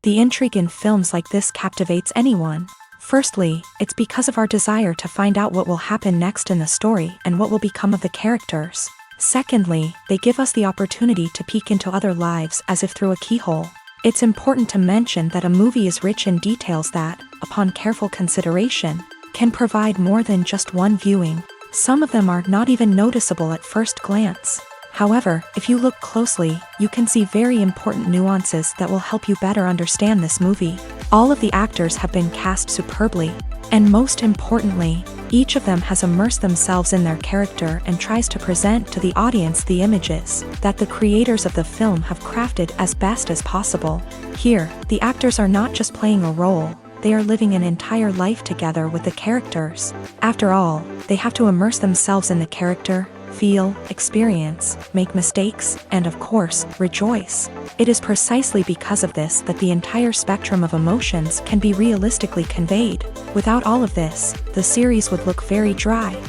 The intrigue in films like this captivates anyone. Firstly, it's because of our desire to find out what will happen next in the story and what will become of the characters. Secondly, they give us the opportunity to peek into other lives as if through a keyhole. It's important to mention that a movie is rich in details that, upon careful consideration, can provide more than just one viewing. Some of them are not even noticeable at first glance. However, if you look closely, you can see very important nuances that will help you better understand this movie. All of the actors have been cast superbly, and most importantly, each of them has immersed themselves in their character and tries to present to the audience the images that the creators of the film have crafted as best as possible. Here, the actors are not just playing a role, they are living an entire life together with the characters. After all, they have to immerse themselves in the character, feel, experience, make mistakes, and of course, rejoice. It is precisely because of this that the entire spectrum of emotions can be realistically conveyed. Without all of this, the series would look very dry.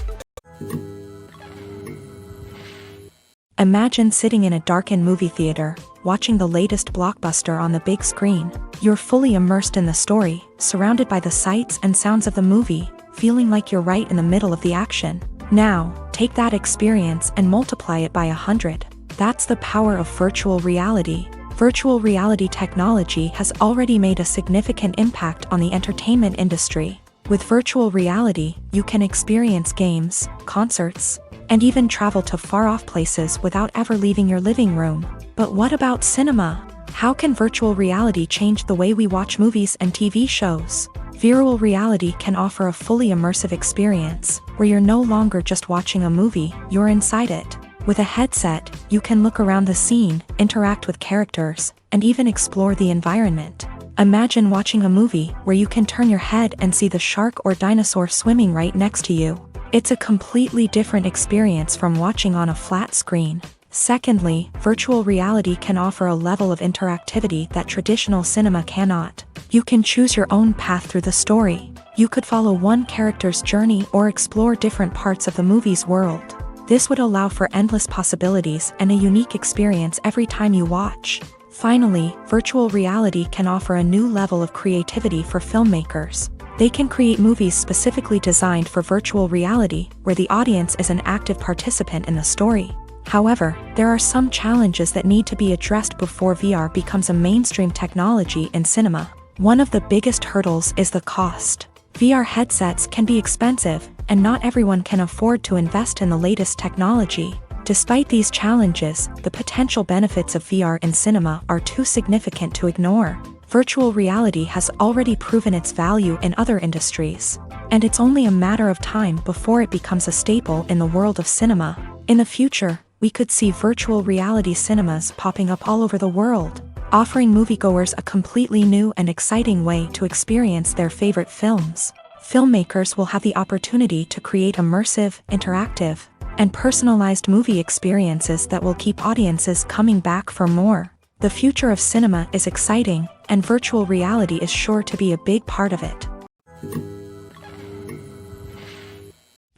Imagine sitting in a darkened movie theater, watching the latest blockbuster on the big screen. You're fully immersed in the story, surrounded by the sights and sounds of the movie, feeling like you're right in the middle of the action. Now, take that experience and multiply it by 100. That's the power of virtual reality. Virtual reality technology has already made a significant impact on the entertainment industry. With virtual reality, you can experience games, concerts, and even travel to far-off places without ever leaving your living room. But what about cinema? How can virtual reality change the way we watch movies and TV shows? Virtual reality can offer a fully immersive experience, where you're no longer just watching a movie, you're inside it. With a headset, you can look around the scene, interact with characters, and even explore the environment. Imagine watching a movie where you can turn your head and see the shark or dinosaur swimming right next to you. It's a completely different experience from watching on a flat screen. Secondly, virtual reality can offer a level of interactivity that traditional cinema cannot. You can choose your own path through the story. You could follow one character's journey or explore different parts of the movie's world. This would allow for endless possibilities and a unique experience every time you watch. Finally, virtual reality can offer a new level of creativity for filmmakers. They can create movies specifically designed for virtual reality, where the audience is an active participant in the story. However, there are some challenges that need to be addressed before VR becomes a mainstream technology in cinema. One of the biggest hurdles is the cost. VR headsets can be expensive, and not everyone can afford to invest in the latest technology. Despite these challenges, the potential benefits of VR in cinema are too significant to ignore. Virtual reality has already proven its value in other industries, and it's only a matter of time before it becomes a staple in the world of cinema. In the future, we could see virtual reality cinemas popping up all over the world, offering moviegoers a completely new and exciting way to experience their favorite films. Filmmakers will have the opportunity to create immersive, interactive, and personalized movie experiences that will keep audiences coming back for more. The future of cinema is exciting, and virtual reality is sure to be a big part of it.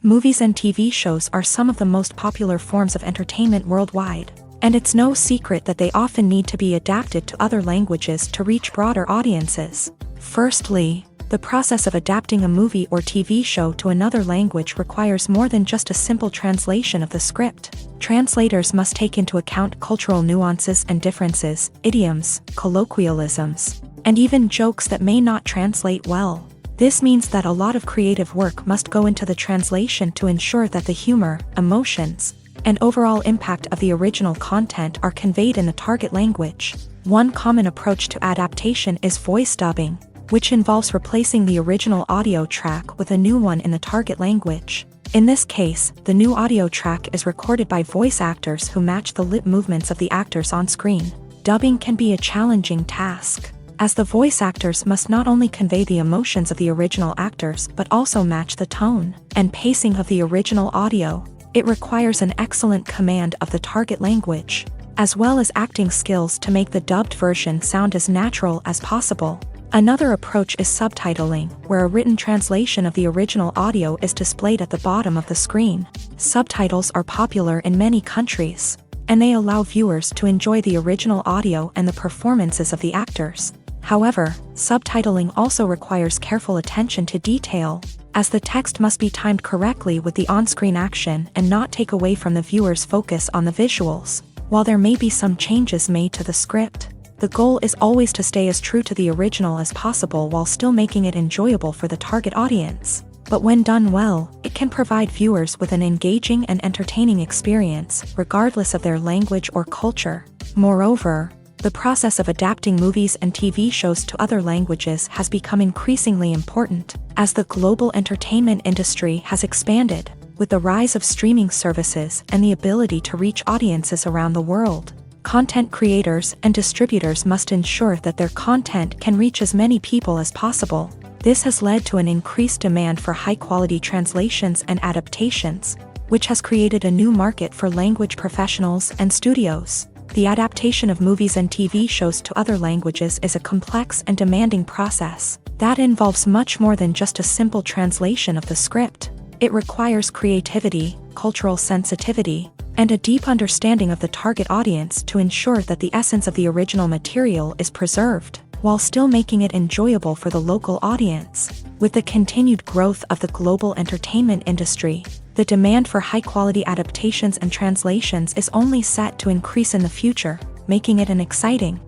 Movies and TV shows are some of the most popular forms of entertainment worldwide, and it's no secret that they often need to be adapted to other languages to reach broader audiences. Firstly, the process of adapting a movie or TV show to another language requires more than just a simple translation of the script. Translators must take into account cultural nuances and differences, idioms, colloquialisms, and even jokes that may not translate well. This means that a lot of creative work must go into the translation to ensure that the humor, emotions, and overall impact of the original content are conveyed in the target language. One common approach to adaptation is voice dubbing, which involves replacing the original audio track with a new one in the target language. In this case, the new audio track is recorded by voice actors who match the lip movements of the actors on screen. Dubbing can be a challenging task, as the voice actors must not only convey the emotions of the original actors but also match the tone and pacing of the original audio. It requires an excellent command of the target language, as well as acting skills to make the dubbed version sound as natural as possible. Another approach is subtitling, where a written translation of the original audio is displayed at the bottom of the screen. Subtitles are popular in many countries, and they allow viewers to enjoy the original audio and the performances of the actors. However, subtitling also requires careful attention to detail, as the text must be timed correctly with the on-screen action and not take away from the viewer's focus on the visuals. While there may be some changes made to the script, the goal is always to stay as true to the original as possible while still making it enjoyable for the target audience. But when done well, it can provide viewers with an engaging and entertaining experience, regardless of their language or culture. Moreover, the process of adapting movies and TV shows to other languages has become increasingly important, as the global entertainment industry has expanded, with the rise of streaming services and the ability to reach audiences around the world. Content creators and distributors must ensure that their content can reach as many people as possible. This has led to an increased demand for high-quality translations and adaptations, which has created a new market for language professionals and studios. The adaptation of movies and TV shows to other languages is a complex and demanding process that involves much more than just a simple translation of the script. It requires creativity, cultural sensitivity, and a deep understanding of the target audience to ensure that the essence of the original material is preserved, while still making it enjoyable for the local audience. With the continued growth of the global entertainment industry, the demand for high-quality adaptations and translations is only set to increase in the future, making it an exciting.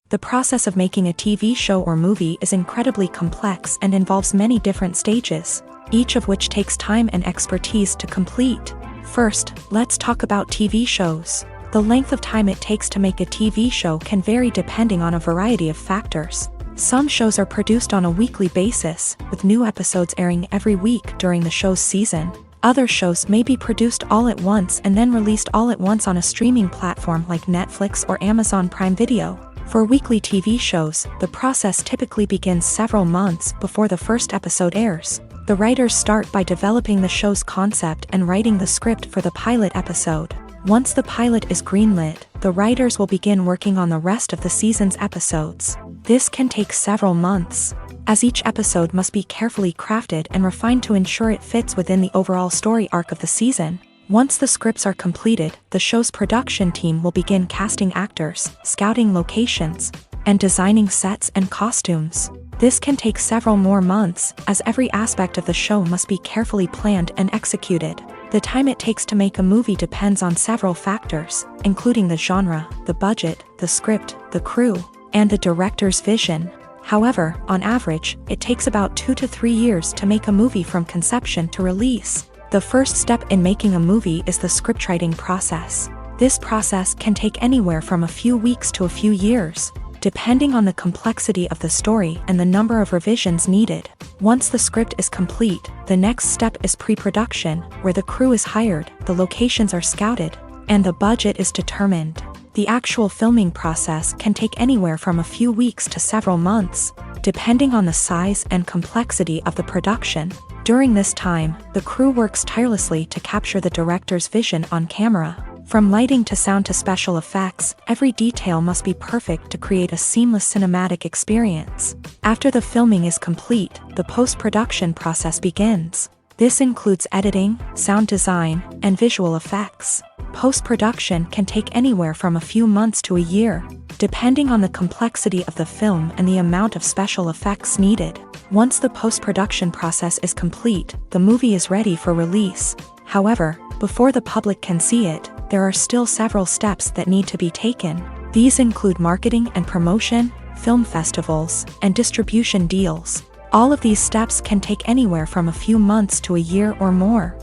The process of making a TV show or movie is incredibly complex and involves many different stages, each of which takes time and expertise to complete. First, let's talk about TV shows. The length of time it takes to make a TV show can vary depending on a variety of factors. Some shows are produced on a weekly basis, with new episodes airing every week during the show's season. Other shows may be produced all at once and then released all at once on a streaming platform like Netflix or Amazon Prime Video. For weekly TV shows, the process typically begins several months before the first episode airs. The writers start by developing the show's concept and writing the script for the pilot episode. Once the pilot is greenlit, the writers will begin working on the rest of the season's episodes. This can take several months, as each episode must be carefully crafted and refined to ensure it fits within the overall story arc of the season. Once the scripts are completed, the show's production team will begin casting actors, scouting locations, and designing sets and costumes. This can take several more months, as every aspect of the show must be carefully planned and executed. The time it takes to make a movie depends on several factors, including the genre, the budget, the script, the crew, and the director's vision. However, on average, it takes about 2 to 3 years to make a movie from conception to release. The first step in making a movie is the scriptwriting process. This process can take anywhere from a few weeks to a few years, depending on the complexity of the story and the number of revisions needed. Once the script is complete, the next step is pre-production, where the crew is hired, the locations are scouted, and the budget is determined. The actual filming process can take anywhere from a few weeks to several months, depending on the size and complexity of the production. During this time, the crew works tirelessly to capture the director's vision on camera. From lighting to sound to special effects, every detail must be perfect to create a seamless cinematic experience. After the filming is complete, the post-production process begins. This includes editing, sound design, and visual effects. Post-production can take anywhere from a few months to a year, depending on the complexity of the film and the amount of special effects needed. Once the post-production process is complete, the movie is ready for release. However, before the public can see it, there are still several steps that need to be taken. These include marketing and promotion, film festivals, and distribution deals. All of these steps can take anywhere from a few months to a year or more.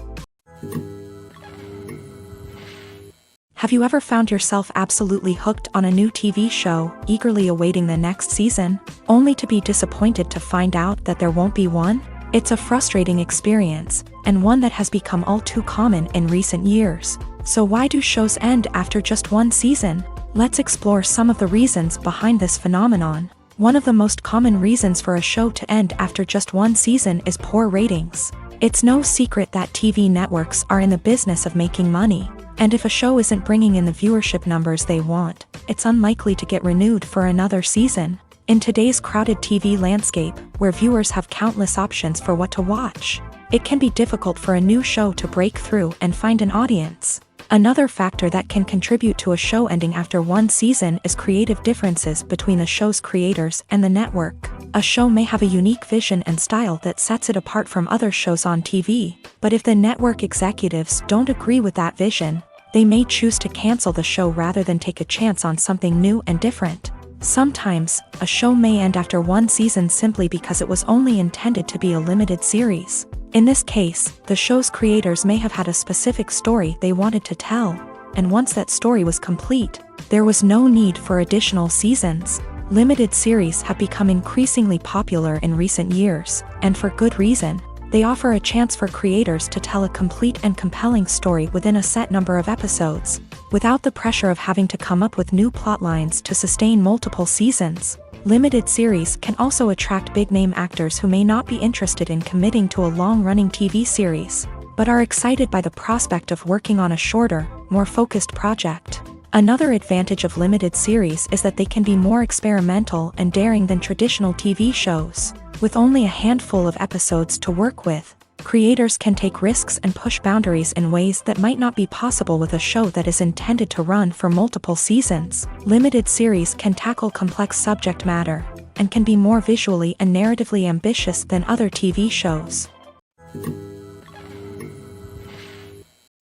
Have you ever found yourself absolutely hooked on a new TV show, eagerly awaiting the next season, only to be disappointed to find out that there won't be one? It's a frustrating experience, and one that has become all too common in recent years. So why do shows end after just one season? Let's explore some of the reasons behind this phenomenon. One of the most common reasons for a show to end after just one season is poor ratings. It's no secret that TV networks are in the business of making money, and if a show isn't bringing in the viewership numbers they want, it's unlikely to get renewed for another season. In today's crowded TV landscape, where viewers have countless options for what to watch, it can be difficult for a new show to break through and find an audience. Another factor that can contribute to a show ending after one season is creative differences between the show's creators and the network. A show may have a unique vision and style that sets it apart from other shows on TV, but if the network executives don't agree with that vision, they may choose to cancel the show rather than take a chance on something new and different. Sometimes, a show may end after one season simply because it was only intended to be a limited series. In this case, the show's creators may have had a specific story they wanted to tell, and once that story was complete, there was no need for additional seasons. Limited series have become increasingly popular in recent years, and for good reason. They offer a chance for creators to tell a complete and compelling story within a set number of episodes, without the pressure of having to come up with new plotlines to sustain multiple seasons. Limited series can also attract big-name actors who may not be interested in committing to a long-running TV series, but are excited by the prospect of working on a shorter, more focused project. Another advantage of limited series is that they can be more experimental and daring than traditional TV shows. With only a handful of episodes to work with, creators can take risks and push boundaries in ways that might not be possible with a show that is intended to run for multiple seasons. Limited series can tackle complex subject matter, and can be more visually and narratively ambitious than other TV shows.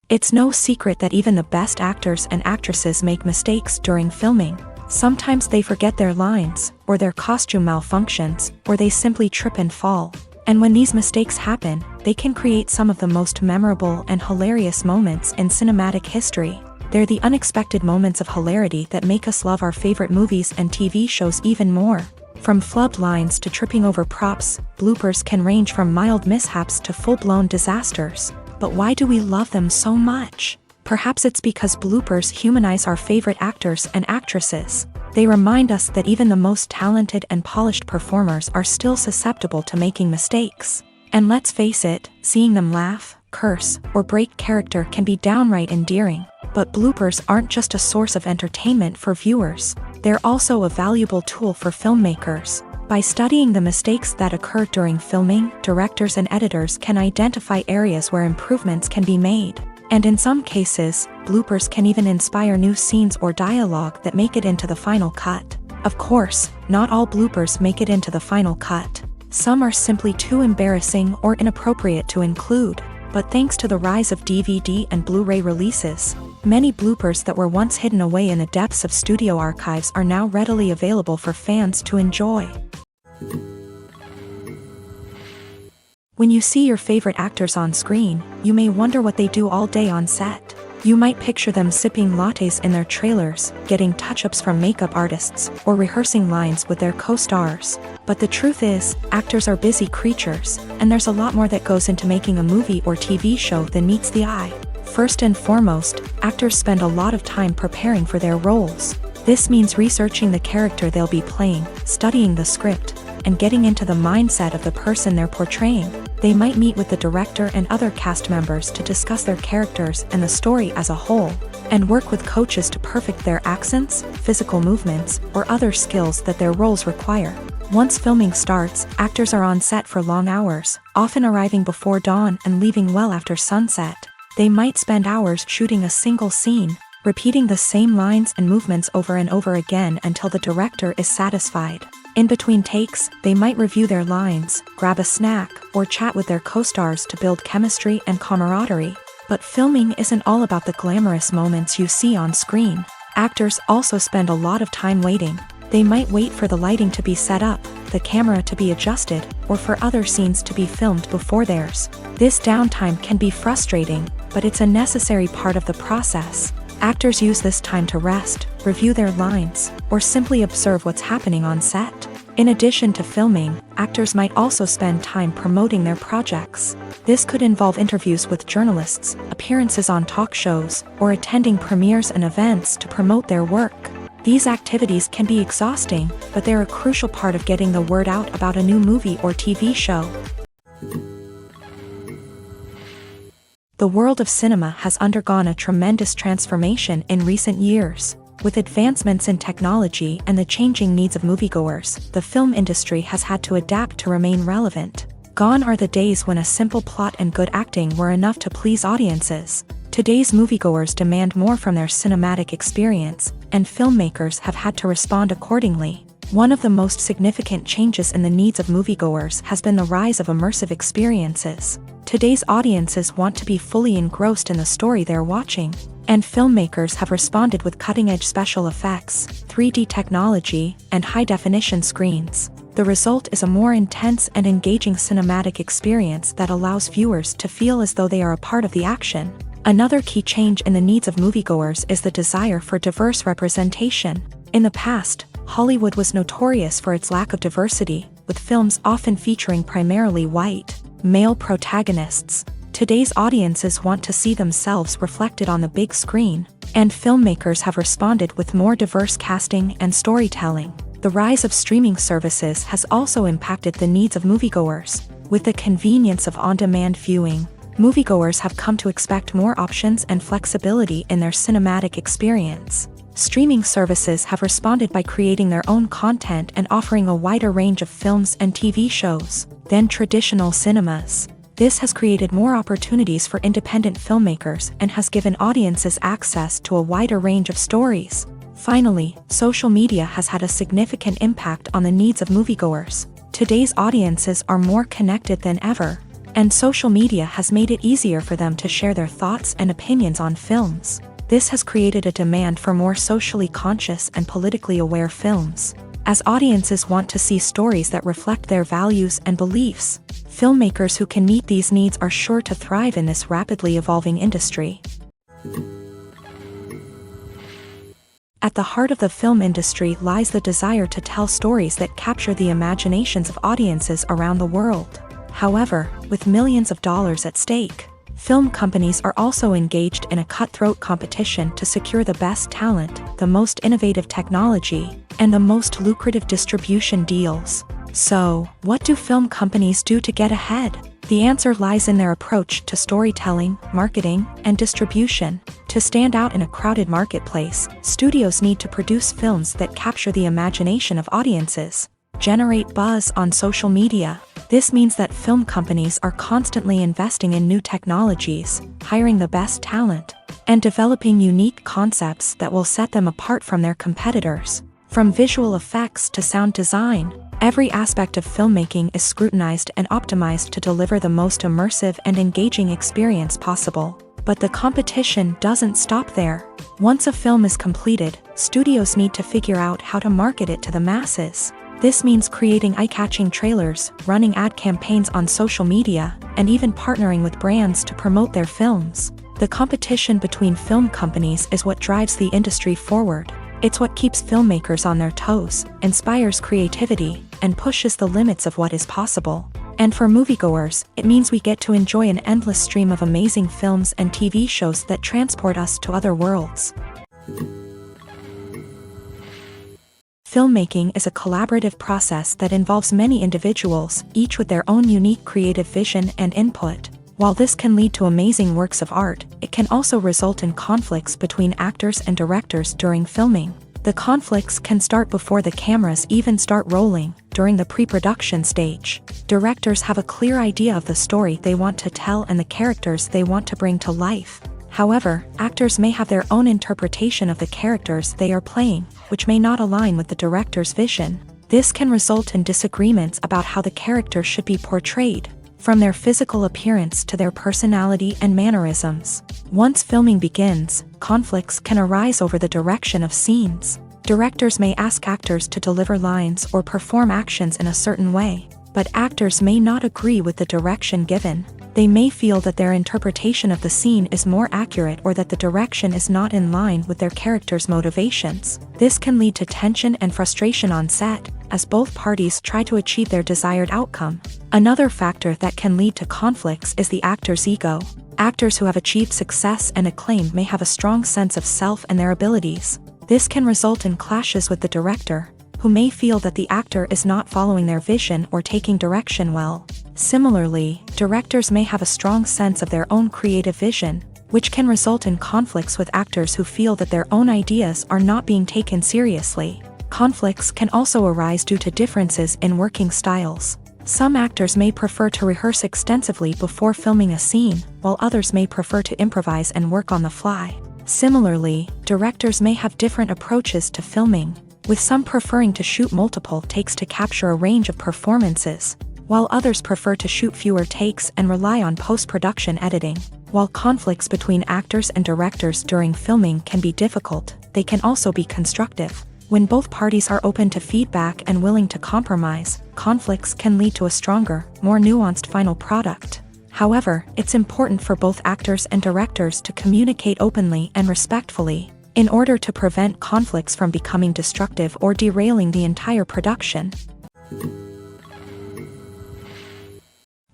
It's no secret that even the best actors and actresses make mistakes during filming. Sometimes they forget their lines, or their costume malfunctions, or they simply trip and fall. And when these mistakes happen, they can create some of the most memorable and hilarious moments in cinematic history. They're the unexpected moments of hilarity that make us love our favorite movies and TV shows even more. From flubbed lines to tripping over props, bloopers can range from mild mishaps to full-blown disasters. But why do we love them so much? Perhaps it's because bloopers humanize our favorite actors and actresses. They remind us that even the most talented and polished performers are still susceptible to making mistakes. And let's face it, seeing them laugh, curse, or break character can be downright endearing. But bloopers aren't just a source of entertainment for viewers. They're also a valuable tool for filmmakers. By studying the mistakes that occur during filming, directors and editors can identify areas where improvements can be made. And in some cases, bloopers can even inspire new scenes or dialogue that make it into the final cut. Of course, not all bloopers make it into the final cut. Some are simply too embarrassing or inappropriate to include. But thanks to the rise of DVD and Blu-ray releases, many bloopers that were once hidden away in the depths of studio archives are now readily available for fans to enjoy. When you see your favorite actors on screen, you may wonder what they do all day on set. You might picture them sipping lattes in their trailers, getting touch-ups from makeup artists, or rehearsing lines with their co-stars. But the truth is, actors are busy creatures, and there's a lot more that goes into making a movie or TV show than meets the eye. First and foremost, actors spend a lot of time preparing for their roles. This means researching the character they'll be playing, studying the script, and getting into the mindset of the person they're portraying. They might meet with the director and other cast members to discuss their characters and the story as a whole, and work with coaches to perfect their accents, physical movements, or other skills that their roles require. Once filming starts, actors are on set for long hours, often arriving before dawn and leaving well after sunset. They might spend hours shooting a single scene, repeating the same lines and movements over and over again until the director is satisfied. In between takes, they might review their lines, grab a snack, or chat with their co-stars to build chemistry and camaraderie. But filming isn't all about the glamorous moments you see on screen. Actors also spend a lot of time waiting. They might wait for the lighting to be set up, the camera to be adjusted, or for other scenes to be filmed before theirs. This downtime can be frustrating, but it's a necessary part of the process. Actors use this time to rest, review their lines, or simply observe what's happening on set. In addition to filming, actors might also spend time promoting their projects. This could involve interviews with journalists, appearances on talk shows, or attending premieres and events to promote their work. These activities can be exhausting, but they're a crucial part of getting the word out about a new movie or TV show. The world of cinema has undergone a tremendous transformation in recent years. With advancements in technology and the changing needs of moviegoers, the film industry has had to adapt to remain relevant. Gone are the days when a simple plot and good acting were enough to please audiences. Today's moviegoers demand more from their cinematic experience, and filmmakers have had to respond accordingly. One of the most significant changes in the needs of moviegoers has been the rise of immersive experiences. Today's audiences want to be fully engrossed in the story they're watching, and filmmakers have responded with cutting-edge special effects, 3D technology, and high-definition screens. The result is a more intense and engaging cinematic experience that allows viewers to feel as though they are a part of the action. Another key change in the needs of moviegoers is the desire for diverse representation. In the past, Hollywood was notorious for its lack of diversity, with films often featuring primarily white, male protagonists. Today's audiences want to see themselves reflected on the big screen, and filmmakers have responded with more diverse casting and storytelling. The rise of streaming services has also impacted the needs of moviegoers. With the convenience of on-demand viewing, moviegoers have come to expect more options and flexibility in their cinematic experience. Streaming services have responded by creating their own content and offering a wider range of films and TV shows than traditional cinemas. This has created more opportunities for independent filmmakers and has given audiences access to a wider range of stories. Finally, social media has had a significant impact on the needs of moviegoers. Today's audiences are more connected than ever, and social media has made it easier for them to share their thoughts and opinions on films. This has created a demand for more socially conscious and politically aware films. As audiences want to see stories that reflect their values and beliefs, filmmakers who can meet these needs are sure to thrive in this rapidly evolving industry. At the heart of the film industry lies the desire to tell stories that capture the imaginations of audiences around the world. However, with millions of dollars at stake, film companies are also engaged in a cutthroat competition to secure the best talent, the most innovative technology, and the most lucrative distribution deals. So, what do film companies do to get ahead? The answer lies in their approach to storytelling, marketing, and distribution. To stand out in a crowded marketplace, studios need to produce films that capture the imagination of audiences, generate buzz on social media. This means that film companies are constantly investing in new technologies, hiring the best talent, and developing unique concepts that will set them apart from their competitors. From visual effects to sound design, every aspect of filmmaking is scrutinized and optimized to deliver the most immersive and engaging experience possible. But the competition doesn't stop there. Once a film is completed, studios need to figure out how to market it to the masses. This means creating eye-catching trailers, running ad campaigns on social media, and even partnering with brands to promote their films. The competition between film companies is what drives the industry forward. It's what keeps filmmakers on their toes, inspires creativity, and pushes the limits of what is possible. And for moviegoers, it means we get to enjoy an endless stream of amazing films and TV shows that transport us to other worlds. Filmmaking is a collaborative process that involves many individuals, each with their own unique creative vision and input. While this can lead to amazing works of art, it can also result in conflicts between actors and directors during filming. The conflicts can start before the cameras even start rolling, during the pre-production stage. Directors have a clear idea of the story they want to tell and the characters they want to bring to life. However, actors may have their own interpretation of the characters they are playing, which may not align with the director's vision. This can result in disagreements about how the character should be portrayed, from their physical appearance to their personality and mannerisms. Once filming begins, conflicts can arise over the direction of scenes. Directors may ask actors to deliver lines or perform actions in a certain way, but actors may not agree with the direction given. They may feel that their interpretation of the scene is more accurate or that the direction is not in line with their character's motivations. This can lead to tension and frustration on set, as both parties try to achieve their desired outcome. Another factor that can lead to conflicts is the actor's ego. Actors who have achieved success and acclaim may have a strong sense of self and their abilities. This can result in clashes with the director, who may feel that the actor is not following their vision or taking direction well. Similarly, directors may have a strong sense of their own creative vision, which can result in conflicts with actors who feel that their own ideas are not being taken seriously. Conflicts can also arise due to differences in working styles. Some actors may prefer to rehearse extensively before filming a scene, while others may prefer to improvise and work on the fly. Similarly, directors may have different approaches to filming, with some preferring to shoot multiple takes to capture a range of performances, while others prefer to shoot fewer takes and rely on post-production editing. While conflicts between actors and directors during filming can be difficult, they can also be constructive. When both parties are open to feedback and willing to compromise, conflicts can lead to a stronger, more nuanced final product. However, it's important for both actors and directors to communicate openly and respectfully, in order to prevent conflicts from becoming destructive or derailing the entire production.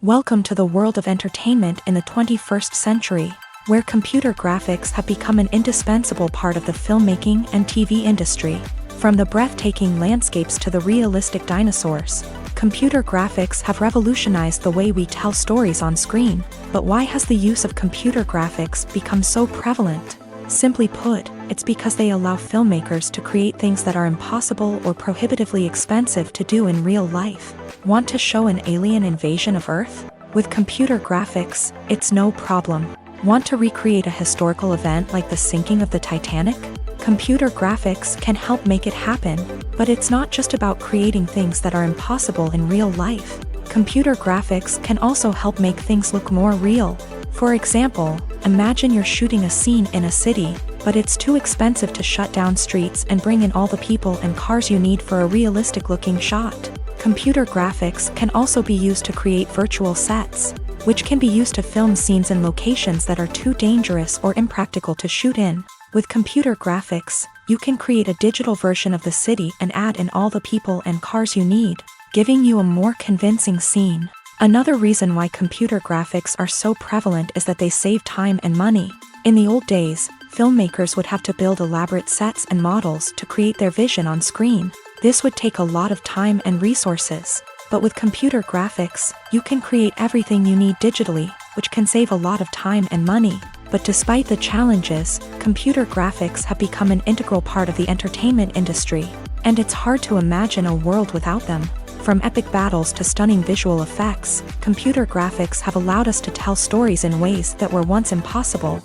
Welcome to the world of entertainment in the 21st century, where computer graphics have become an indispensable part of the filmmaking and TV industry. From the breathtaking landscapes to the realistic dinosaurs, computer graphics have revolutionized the way we tell stories on screen. But why has the use of computer graphics become so prevalent? Simply put, it's because they allow filmmakers to create things that are impossible or prohibitively expensive to do in real life. Want to show an alien invasion of Earth? With computer graphics, it's no problem. Want to recreate a historical event like the sinking of the Titanic? Computer graphics can help make it happen, but it's not just about creating things that are impossible in real life. Computer graphics can also help make things look more real. For example, imagine you're shooting a scene in a city, but it's too expensive to shut down streets and bring in all the people and cars you need for a realistic-looking shot. Computer graphics can also be used to create virtual sets, which can be used to film scenes in locations that are too dangerous or impractical to shoot in. With computer graphics, you can create a digital version of the city and add in all the people and cars you need, giving you a more convincing scene. Another reason why computer graphics are so prevalent is that they save time and money. In the old days, filmmakers would have to build elaborate sets and models to create their vision on screen. This would take a lot of time and resources. But with computer graphics, you can create everything you need digitally, which can save a lot of time and money. But despite the challenges, computer graphics have become an integral part of the entertainment industry, and it's hard to imagine a world without them. From epic battles to stunning visual effects, computer graphics have allowed us to tell stories in ways that were once impossible.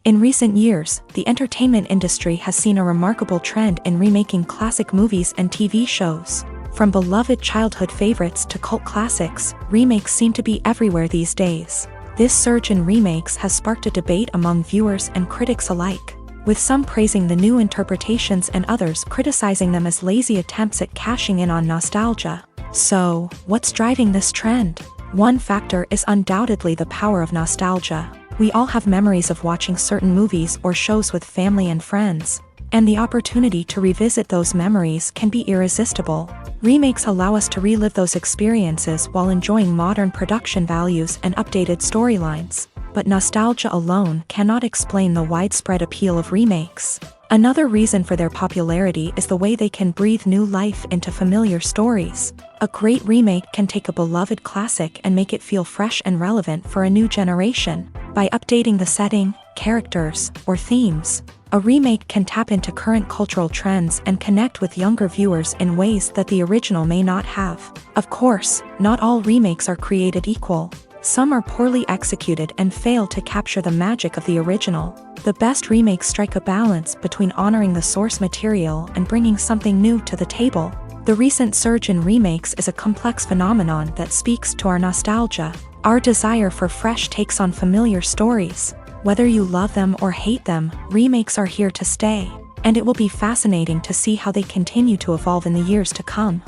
In recent years, the entertainment industry has seen a remarkable trend in remaking classic movies and TV shows. From beloved childhood favorites to cult classics, remakes seem to be everywhere these days. This surge in remakes has sparked a debate among viewers and critics alike, with some praising the new interpretations and others criticizing them as lazy attempts at cashing in on nostalgia. So, what's driving this trend? One factor is undoubtedly the power of nostalgia. We all have memories of watching certain movies or shows with family and friends, and the opportunity to revisit those memories can be irresistible. Remakes allow us to relive those experiences while enjoying modern production values and updated storylines. But nostalgia alone cannot explain the widespread appeal of remakes. Another reason for their popularity is the way they can breathe new life into familiar stories. A great remake can take a beloved classic and make it feel fresh and relevant for a new generation. By updating the setting, characters, or themes, a remake can tap into current cultural trends and connect with younger viewers in ways that the original may not have. Of course, not all remakes are created equal. Some are poorly executed and fail to capture the magic of the original. The best remakes strike a balance between honoring the source material and bringing something new to the table. The recent surge in remakes is a complex phenomenon that speaks to our nostalgia, our desire for fresh takes on familiar stories. Whether you love them or hate them, remakes are here to stay, and it will be fascinating to see how they continue to evolve in the years to come.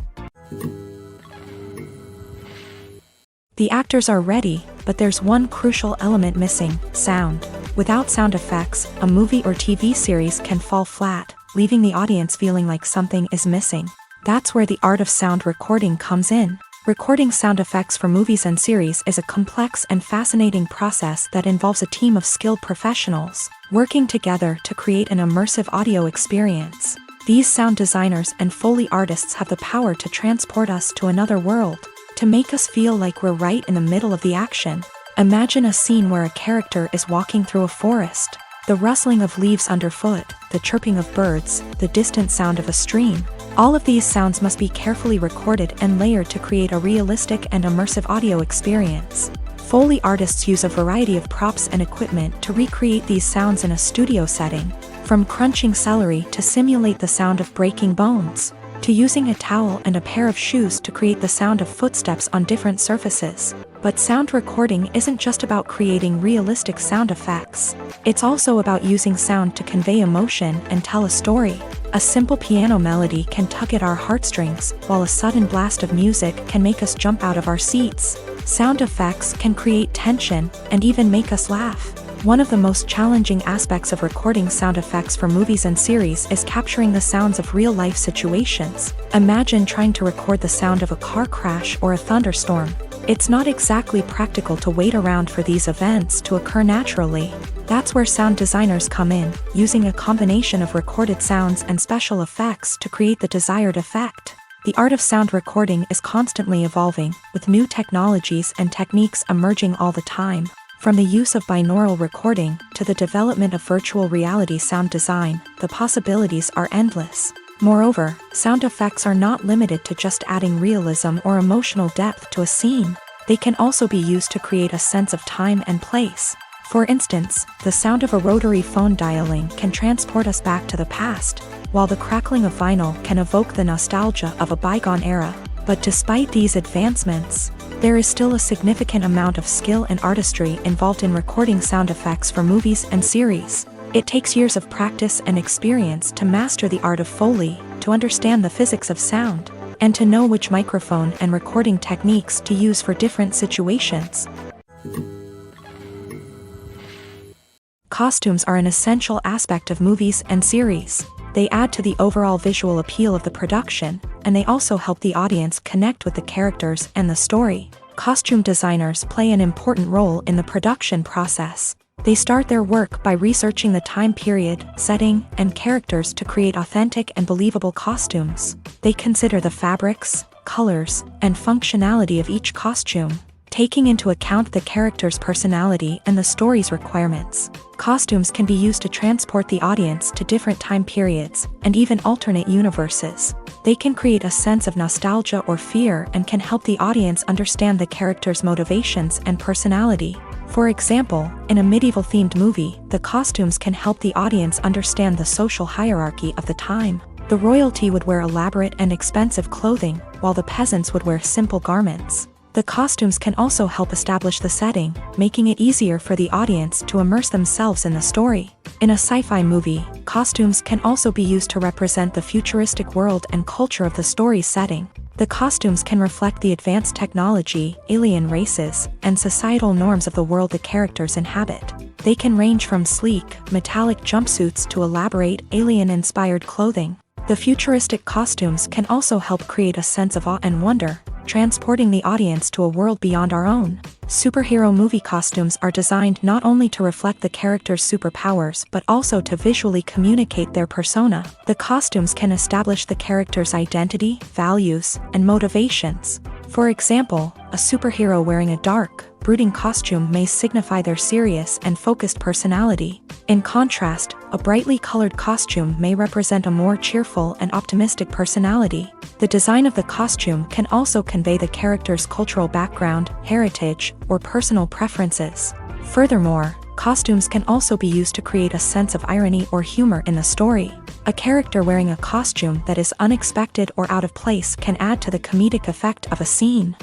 The actors are ready, but there's one crucial element missing: sound. Without sound effects, a movie or TV series can fall flat, leaving the audience feeling like something is missing. That's where the art of sound recording comes in. Recording sound effects for movies and series is a complex and fascinating process that involves a team of skilled professionals working together to create an immersive audio experience. These sound designers and Foley artists have the power to transport us to another world, to make us feel like we're right in the middle of the action. Imagine a scene where a character is walking through a forest. The rustling of leaves underfoot, the chirping of birds, the distant sound of a stream. All of these sounds must be carefully recorded and layered to create a realistic and immersive audio experience. Foley artists use a variety of props and equipment to recreate these sounds in a studio setting, from crunching celery to simulate the sound of breaking bones, to using a towel and a pair of shoes to create the sound of footsteps on different surfaces. But sound recording isn't just about creating realistic sound effects. It's also about using sound to convey emotion and tell a story. A simple piano melody can tug at our heartstrings, while a sudden blast of music can make us jump out of our seats. Sound effects can create tension and even make us laugh. One of the most challenging aspects of recording sound effects for movies and series is capturing the sounds of real-life situations. Imagine trying to record the sound of a car crash or a thunderstorm. It's not exactly practical to wait around for these events to occur naturally. That's where sound designers come in, using a combination of recorded sounds and special effects to create the desired effect. The art of sound recording is constantly evolving, with new technologies and techniques emerging all the time. From the use of binaural recording to the development of virtual reality sound design, the possibilities are endless. Moreover, sound effects are not limited to just adding realism or emotional depth to a scene. They can also be used to create a sense of time and place. For instance, the sound of a rotary phone dialing can transport us back to the past, while the crackling of vinyl can evoke the nostalgia of a bygone era. But despite these advancements, there is still a significant amount of skill and artistry involved in recording sound effects for movies and series. It takes years of practice and experience to master the art of Foley, to understand the physics of sound, and to know which microphone and recording techniques to use for different situations. Costumes are an essential aspect of movies and series. They add to the overall visual appeal of the production, and they also help the audience connect with the characters and the story. Costume designers play an important role in the production process. They start their work by researching the time period, setting, and characters to create authentic and believable costumes. They consider the fabrics, colors, and functionality of each costume, taking into account the character's personality and the story's requirements. Costumes can be used to transport the audience to different time periods and even alternate universes. They can create a sense of nostalgia or fear and can help the audience understand the character's motivations and personality. For example, in a medieval-themed movie, the costumes can help the audience understand the social hierarchy of the time. The royalty would wear elaborate and expensive clothing, while the peasants would wear simple garments. The costumes can also help establish the setting, making it easier for the audience to immerse themselves in the story. In a sci-fi movie, costumes can also be used to represent the futuristic world and culture of the story's setting. The costumes can reflect the advanced technology, alien races, and societal norms of the world the characters inhabit. They can range from sleek, metallic jumpsuits to elaborate, alien-inspired clothing. The futuristic costumes can also help create a sense of awe and wonder, transporting the audience to a world beyond our own. Superhero movie costumes are designed not only to reflect the character's superpowers but also to visually communicate their persona. The costumes can establish the character's identity, values, and motivations. For example, a superhero wearing a dark, brooding costume may signify their serious and focused personality. In contrast, a brightly colored costume may represent a more cheerful and optimistic personality. The design of the costume can also convey the character's cultural background, heritage, or personal preferences. Furthermore, costumes can also be used to create a sense of irony or humor in the story. A character wearing a costume that is unexpected or out of place can add to the comedic effect of a scene.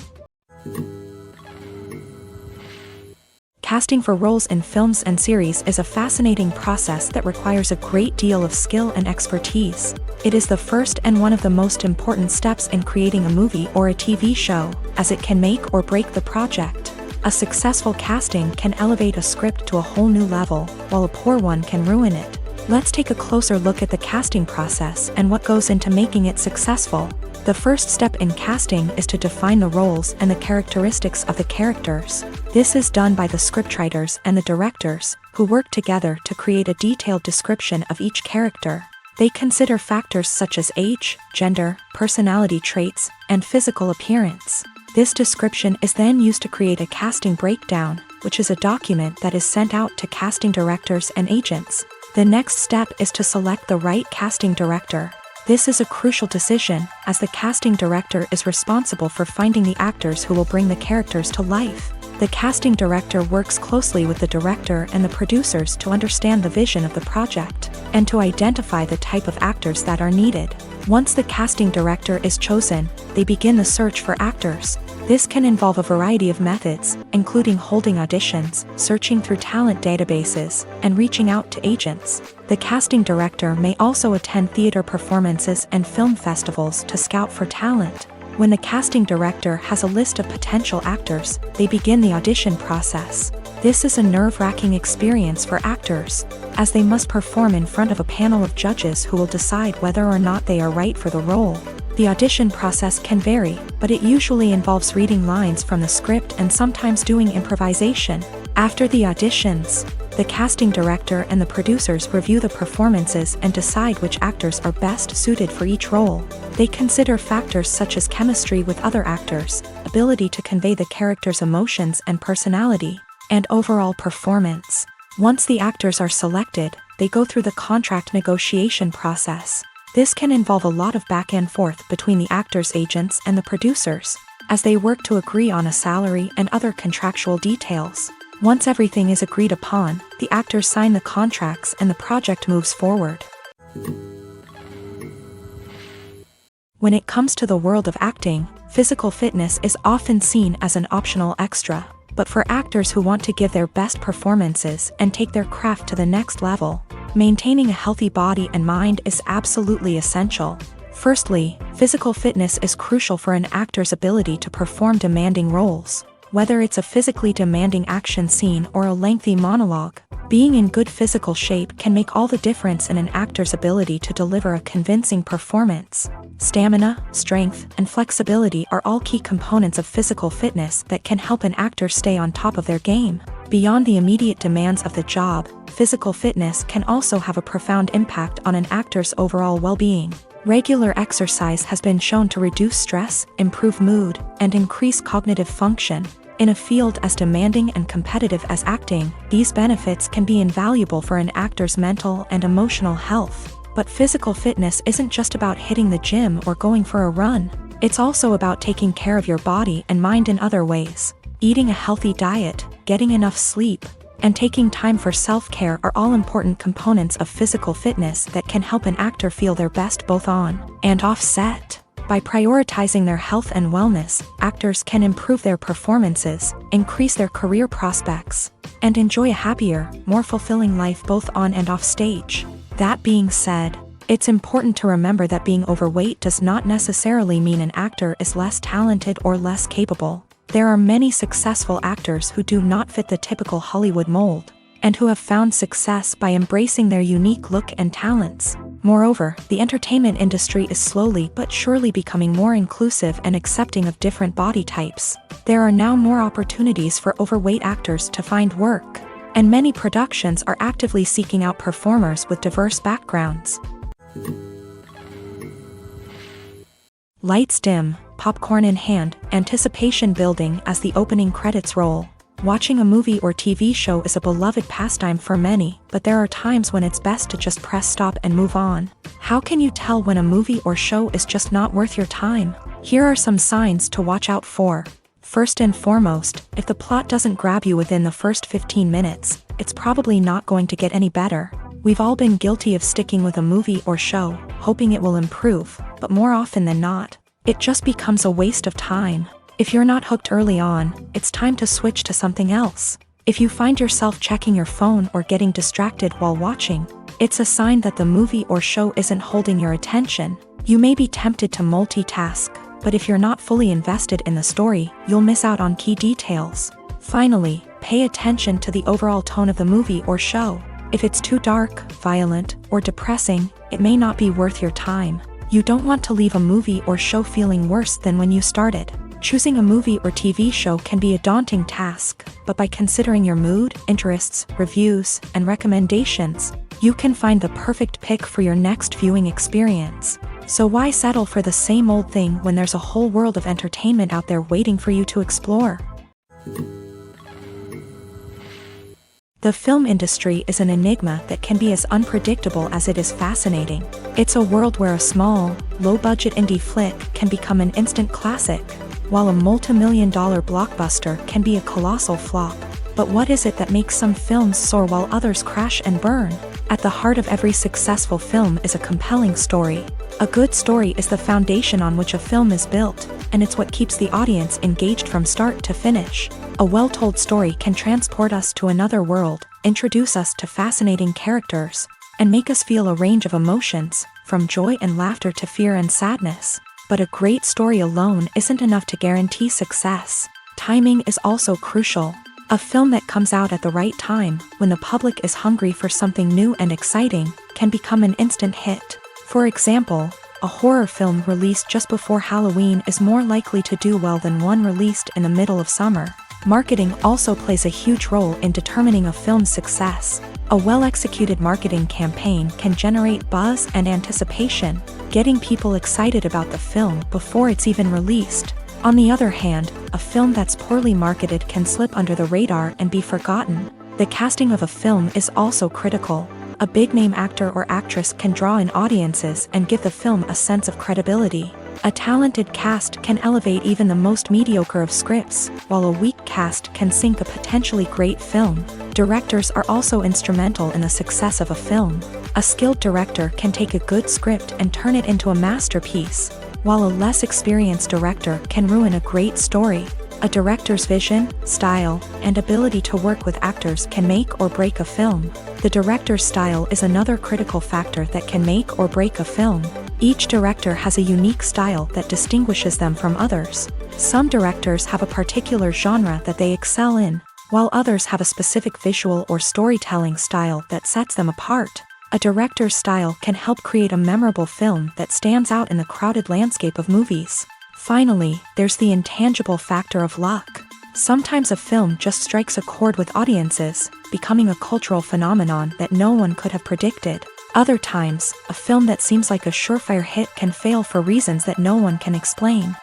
Casting for roles in films and series is a fascinating process that requires a great deal of skill and expertise. It is the first and one of the most important steps in creating a movie or a TV show, as it can make or break the project. A successful casting can elevate a script to a whole new level, while a poor one can ruin it. Let's take a closer look at the casting process and what goes into making it successful. The first step in casting is to define the roles and the characteristics of the characters. This is done by the scriptwriters and the directors, who work together to create a detailed description of each character. They consider factors such as age, gender, personality traits, and physical appearance. This description is then used to create a casting breakdown, which is a document that is sent out to casting directors and agents. The next step is to select the right casting director. This is a crucial decision, as the casting director is responsible for finding the actors who will bring the characters to life. The casting director works closely with the director and the producers to understand the vision of the project, and to identify the type of actors that are needed. Once the casting director is chosen, they begin the search for actors. This can involve a variety of methods, including holding auditions, searching through talent databases, and reaching out to agents. The casting director may also attend theater performances and film festivals to scout for talent. When the casting director has a list of potential actors, they begin the audition process. This is a nerve-wracking experience for actors, as they must perform in front of a panel of judges who will decide whether or not they are right for the role. The audition process can vary, but it usually involves reading lines from the script and sometimes doing improvisation. After the auditions, the casting director and the producers review the performances and decide which actors are best suited for each role. They consider factors such as chemistry with other actors, ability to convey the character's emotions and personality, and overall performance. Once the actors are selected, they go through the contract negotiation process. This can involve a lot of back and forth between the actors' agents and the producers, as they work to agree on a salary and other contractual details. Once everything is agreed upon, the actors sign the contracts and the project moves forward. When it comes to the world of acting, physical fitness is often seen as an optional extra, but for actors who want to give their best performances and take their craft to the next level, maintaining a healthy body and mind is absolutely essential. Firstly, physical fitness is crucial for an actor's ability to perform demanding roles. Whether it's a physically demanding action scene or a lengthy monologue, being in good physical shape can make all the difference in an actor's ability to deliver a convincing performance. Stamina, strength, and flexibility are all key components of physical fitness that can help an actor stay on top of their game. Beyond the immediate demands of the job, physical fitness can also have a profound impact on an actor's overall well-being. Regular exercise has been shown to reduce stress, improve mood, and increase cognitive function. In a field as demanding and competitive as acting, these benefits can be invaluable for an actor's mental and emotional health. But physical fitness isn't just about hitting the gym or going for a run. It's also about taking care of your body and mind in other ways. Eating a healthy diet, getting enough sleep, and taking time for self-care are all important components of physical fitness that can help an actor feel their best both on and off set. By prioritizing their health and wellness, actors can improve their performances, increase their career prospects, and enjoy a happier, more fulfilling life both on and off stage. That being said, it's important to remember that being overweight does not necessarily mean an actor is less talented or less capable. There are many successful actors who do not fit the typical Hollywood mold, and who have found success by embracing their unique look and talents. Moreover, the entertainment industry is slowly but surely becoming more inclusive and accepting of different body types. There are now more opportunities for overweight actors to find work, and many productions are actively seeking out performers with diverse backgrounds. Lights dim, popcorn in hand, anticipation building as the opening credits roll. Watching a movie or TV show is a beloved pastime for many, but there are times when it's best to just press stop and move on. How can you tell when a movie or show is just not worth your time? Here are some signs to watch out for. First and foremost, if the plot doesn't grab you within the first 15 minutes, it's probably not going to get any better. We've all been guilty of sticking with a movie or show, hoping it will improve, but more often than not, it just becomes a waste of time. If you're not hooked early on, it's time to switch to something else. If you find yourself checking your phone or getting distracted while watching, it's a sign that the movie or show isn't holding your attention. You may be tempted to multitask, but if you're not fully invested in the story, you'll miss out on key details. Finally, pay attention to the overall tone of the movie or show. If it's too dark, violent, or depressing, it may not be worth your time. You don't want to leave a movie or show feeling worse than when you started. Choosing a movie or TV show can be a daunting task, but by considering your mood, interests, reviews, and recommendations, you can find the perfect pick for your next viewing experience. So why settle for the same old thing when there's a whole world of entertainment out there waiting for you to explore? The film industry is an enigma that can be as unpredictable as it is fascinating. It's a world where a small, low-budget indie flick can become an instant classic, while a multi-million-dollar blockbuster can be a colossal flop. But what is it that makes some films soar while others crash and burn? At the heart of every successful film is a compelling story. A good story is the foundation on which a film is built, and it's what keeps the audience engaged from start to finish. A well-told story can transport us to another world, introduce us to fascinating characters, and make us feel a range of emotions, from joy and laughter to fear and sadness. But a great story alone isn't enough to guarantee success. Timing is also crucial. A film that comes out at the right time, when the public is hungry for something new and exciting, can become an instant hit. For example, a horror film released just before Halloween is more likely to do well than one released in the middle of summer. Marketing also plays a huge role in determining a film's success. A well-executed marketing campaign can generate buzz and anticipation, getting people excited about the film before it's even released. On the other hand, a film that's poorly marketed can slip under the radar and be forgotten. The casting of a film is also critical. A big-name actor or actress can draw in audiences and give the film a sense of credibility. A talented cast can elevate even the most mediocre of scripts, while a weak cast can sink a potentially great film. Directors are also instrumental in the success of a film. A skilled director can take a good script and turn it into a masterpiece, while a less experienced director can ruin a great story. A director's vision, style, and ability to work with actors can make or break a film. The director's style is another critical factor that can make or break a film. Each director has a unique style that distinguishes them from others. Some directors have a particular genre that they excel in, while others have a specific visual or storytelling style that sets them apart. A director's style can help create a memorable film that stands out in the crowded landscape of movies. Finally, there's the intangible factor of luck. Sometimes a film just strikes a chord with audiences, becoming a cultural phenomenon that no one could have predicted. Other times, a film that seems like a surefire hit can fail for reasons that no one can explain.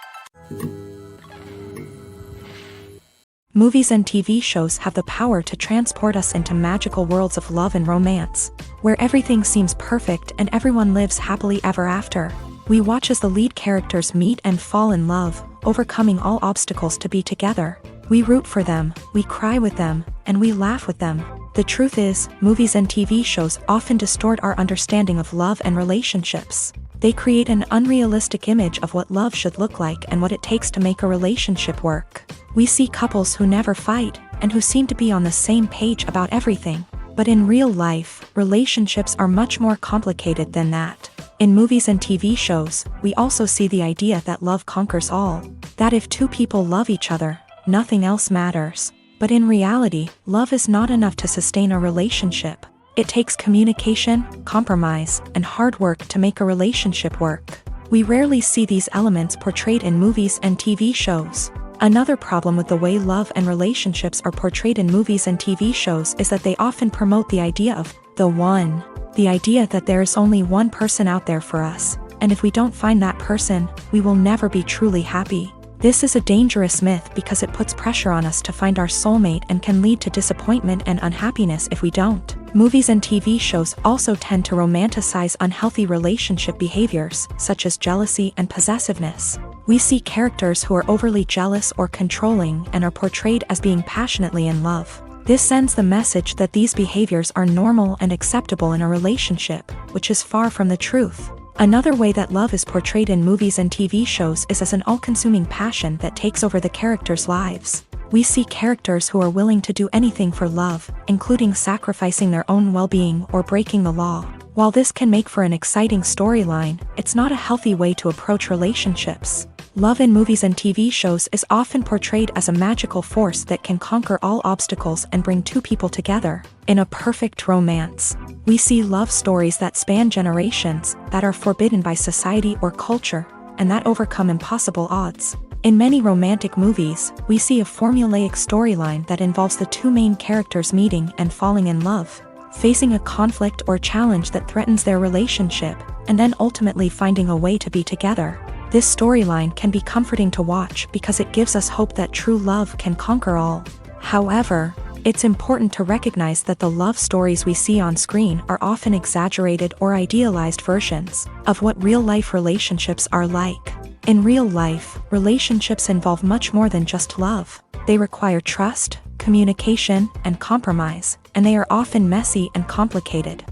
Movies and TV shows have the power to transport us into magical worlds of love and romance, where everything seems perfect and everyone lives happily ever after. We watch as the lead characters meet and fall in love, overcoming all obstacles to be together. We root for them, we cry with them, and we laugh with them. The truth is, movies and TV shows often distort our understanding of love and relationships. They create an unrealistic image of what love should look like and what it takes to make a relationship work. We see couples who never fight, and who seem to be on the same page about everything. But in real life, relationships are much more complicated than that. In movies and TV shows, we also see the idea that love conquers all. That if two people love each other, nothing else matters. But in reality, love is not enough to sustain a relationship. It takes communication, compromise, and hard work to make a relationship work. We rarely see these elements portrayed in movies and TV shows. Another problem with the way love and relationships are portrayed in movies and TV shows is that they often promote the idea of the one. The idea that there is only one person out there for us, and if we don't find that person, we will never be truly happy. This is a dangerous myth because it puts pressure on us to find our soulmate and can lead to disappointment and unhappiness if we don't. Movies and TV shows also tend to romanticize unhealthy relationship behaviors, such as jealousy and possessiveness. We see characters who are overly jealous or controlling and are portrayed as being passionately in love. This sends the message that these behaviors are normal and acceptable in a relationship, which is far from the truth. Another way that love is portrayed in movies and TV shows is as an all-consuming passion that takes over the characters' lives. We see characters who are willing to do anything for love, including sacrificing their own well-being or breaking the law. While this can make for an exciting storyline, it's not a healthy way to approach relationships. Love in movies and TV shows is often portrayed as a magical force that can conquer all obstacles and bring two people together. In a perfect romance, we see love stories that span generations, that are forbidden by society or culture, and that overcome impossible odds. In many romantic movies, we see a formulaic storyline that involves the two main characters meeting and falling in love, facing a conflict or challenge that threatens their relationship, and then ultimately finding a way to be together. This storyline can be comforting to watch because it gives us hope that true love can conquer all. However, It's important to recognize that the love stories we see on screen are often exaggerated or idealized versions of what real-life relationships are like. In real life, relationships involve much more than just love. They require trust, communication, and compromise, and they are often messy and complicated.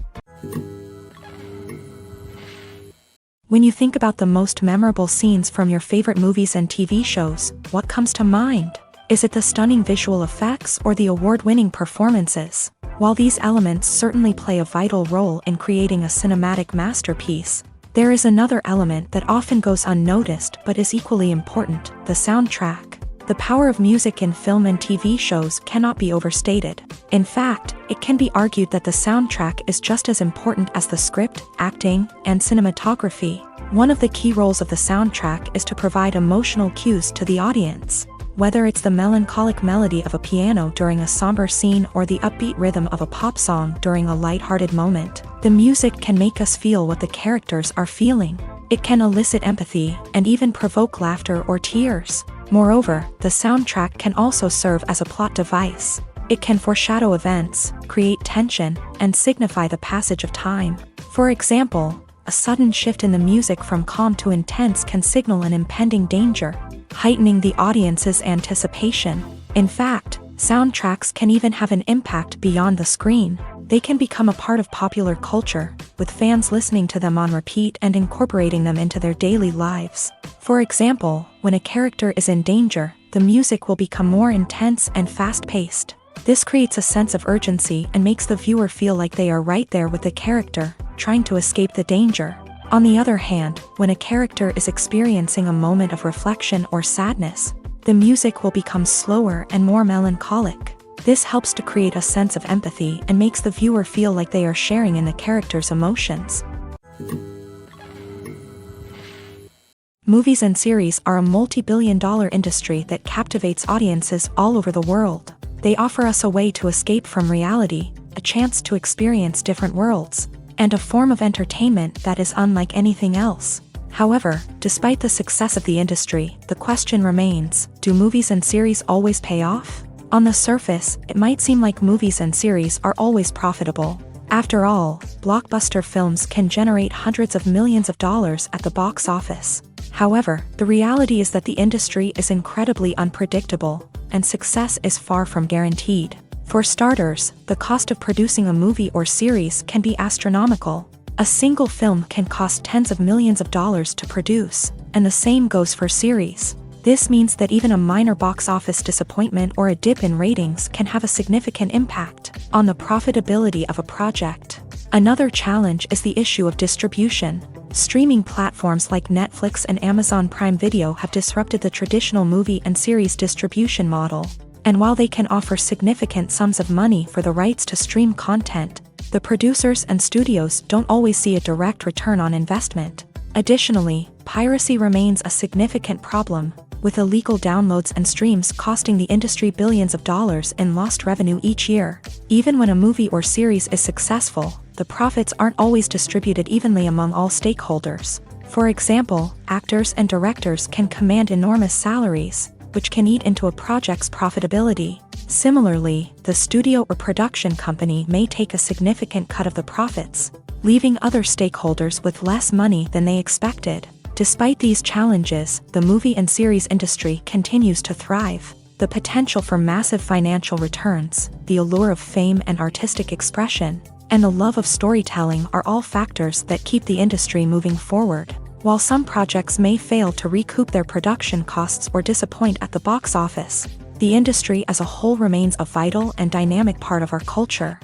When you think about the most memorable scenes from your favorite movies and TV shows, what comes to mind? Is it the stunning visual effects or the award-winning performances? While these elements certainly play a vital role in creating a cinematic masterpiece, there is another element that often goes unnoticed but is equally important: the soundtrack. The power of music in film and TV shows cannot be overstated. In fact, it can be argued that the soundtrack is just as important as the script, acting, and cinematography. One of the key roles of the soundtrack is to provide emotional cues to the audience. Whether it's the melancholic melody of a piano during a somber scene or the upbeat rhythm of a pop song during a lighthearted moment, the music can make us feel what the characters are feeling. It can elicit empathy and even provoke laughter or tears. Moreover, the soundtrack can also serve as a plot device. It can foreshadow events, create tension, and signify the passage of time. For example, a sudden shift in the music from calm to intense can signal an impending danger, heightening the audience's anticipation. In fact, soundtracks can even have an impact beyond the screen. They can become a part of popular culture, with fans listening to them on repeat and incorporating them into their daily lives. For example, when a character is in danger, the music will become more intense and fast-paced. This creates a sense of urgency and makes the viewer feel like they are right there with the character, trying to escape the danger. On the other hand, when a character is experiencing a moment of reflection or sadness, the music will become slower and more melancholic. This helps to create a sense of empathy and makes the viewer feel like they are sharing in the character's emotions. Movies and series are a multi-billion-dollar industry that captivates audiences all over the world. They offer us a way to escape from reality, a chance to experience different worlds, and a form of entertainment that is unlike anything else. However, despite the success of the industry, the question remains: do movies and series always pay off? On the surface, it might seem like movies and series are always profitable. After all, blockbuster films can generate hundreds of millions of dollars at the box office. However, the reality is that the industry is incredibly unpredictable, and success is far from guaranteed. For starters, the cost of producing a movie or series can be astronomical. A single film can cost tens of millions of dollars to produce, and the same goes for series. This means that even a minor box office disappointment or a dip in ratings can have a significant impact on the profitability of a project. Another challenge is the issue of distribution. Streaming platforms like Netflix and Amazon Prime Video have disrupted the traditional movie and series distribution model. And while they can offer significant sums of money for the rights to stream content, the producers and studios don't always see a direct return on investment. Additionally, piracy remains a significant problem, with illegal downloads and streams costing the industry billions of dollars in lost revenue each year. Even when a movie or series is successful, the profits aren't always distributed evenly among all stakeholders. For example, actors and directors can command enormous salaries, which can eat into a project's profitability. Similarly, the studio or production company may take a significant cut of the profits, leaving other stakeholders with less money than they expected. Despite these challenges, the movie and series industry continues to thrive. The potential for massive financial returns, the allure of fame and artistic expression, and the love of storytelling are all factors that keep the industry moving forward. While some projects may fail to recoup their production costs or disappoint at the box office, the industry as a whole remains a vital and dynamic part of our culture.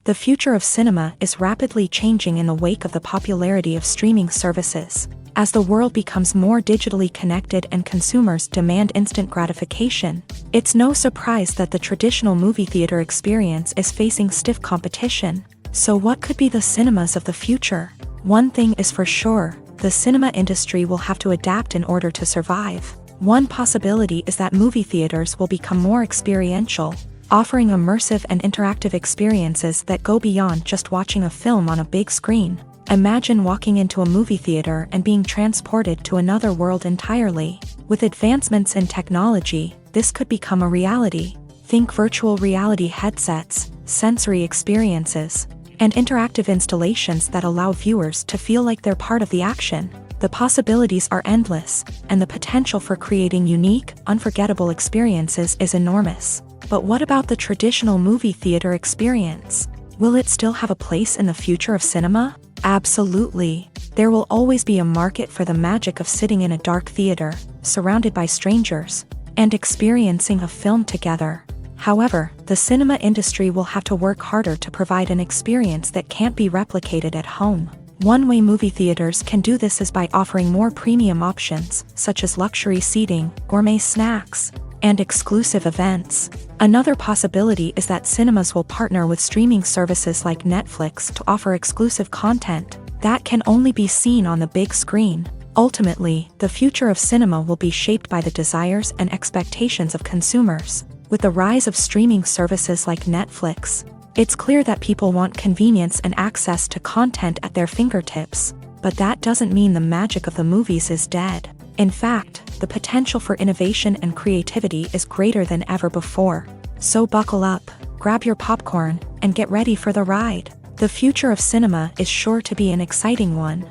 The future of cinema is rapidly changing in the wake of the popularity of streaming services. As the world becomes more digitally connected and consumers demand instant gratification, it's no surprise that the traditional movie theater experience is facing stiff competition. So what could be the cinemas of the future? One thing is for sure, the cinema industry will have to adapt in order to survive. One possibility is that movie theaters will become more experiential, offering immersive and interactive experiences that go beyond just watching a film on a big screen. Imagine walking into a movie theater and being transported to another world entirely. With advancements in technology, this could become a reality. Think virtual reality headsets, sensory experiences, and interactive installations that allow viewers to feel like they're part of the action. The possibilities are endless, and the potential for creating unique, unforgettable experiences is enormous. But what about the traditional movie theater experience? Will it still have a place in the future of cinema? Absolutely. There will always be a market for the magic of sitting in a dark theater, surrounded by strangers, and experiencing a film together. However, the cinema industry will have to work harder to provide an experience that can't be replicated at home. One way movie theaters can do this is by offering more premium options, such as luxury seating, gourmet snacks, and exclusive events. Another possibility is that cinemas will partner with streaming services like Netflix to offer exclusive content that can only be seen on the big screen. Ultimately, the future of cinema will be shaped by the desires and expectations of consumers. With the rise of streaming services like Netflix, it's clear that people want convenience and access to content at their fingertips. But that doesn't mean the magic of the movies is dead. In fact, the potential for innovation and creativity is greater than ever before. So buckle up, grab your popcorn, and get ready for the ride. The future of cinema is sure to be an exciting one.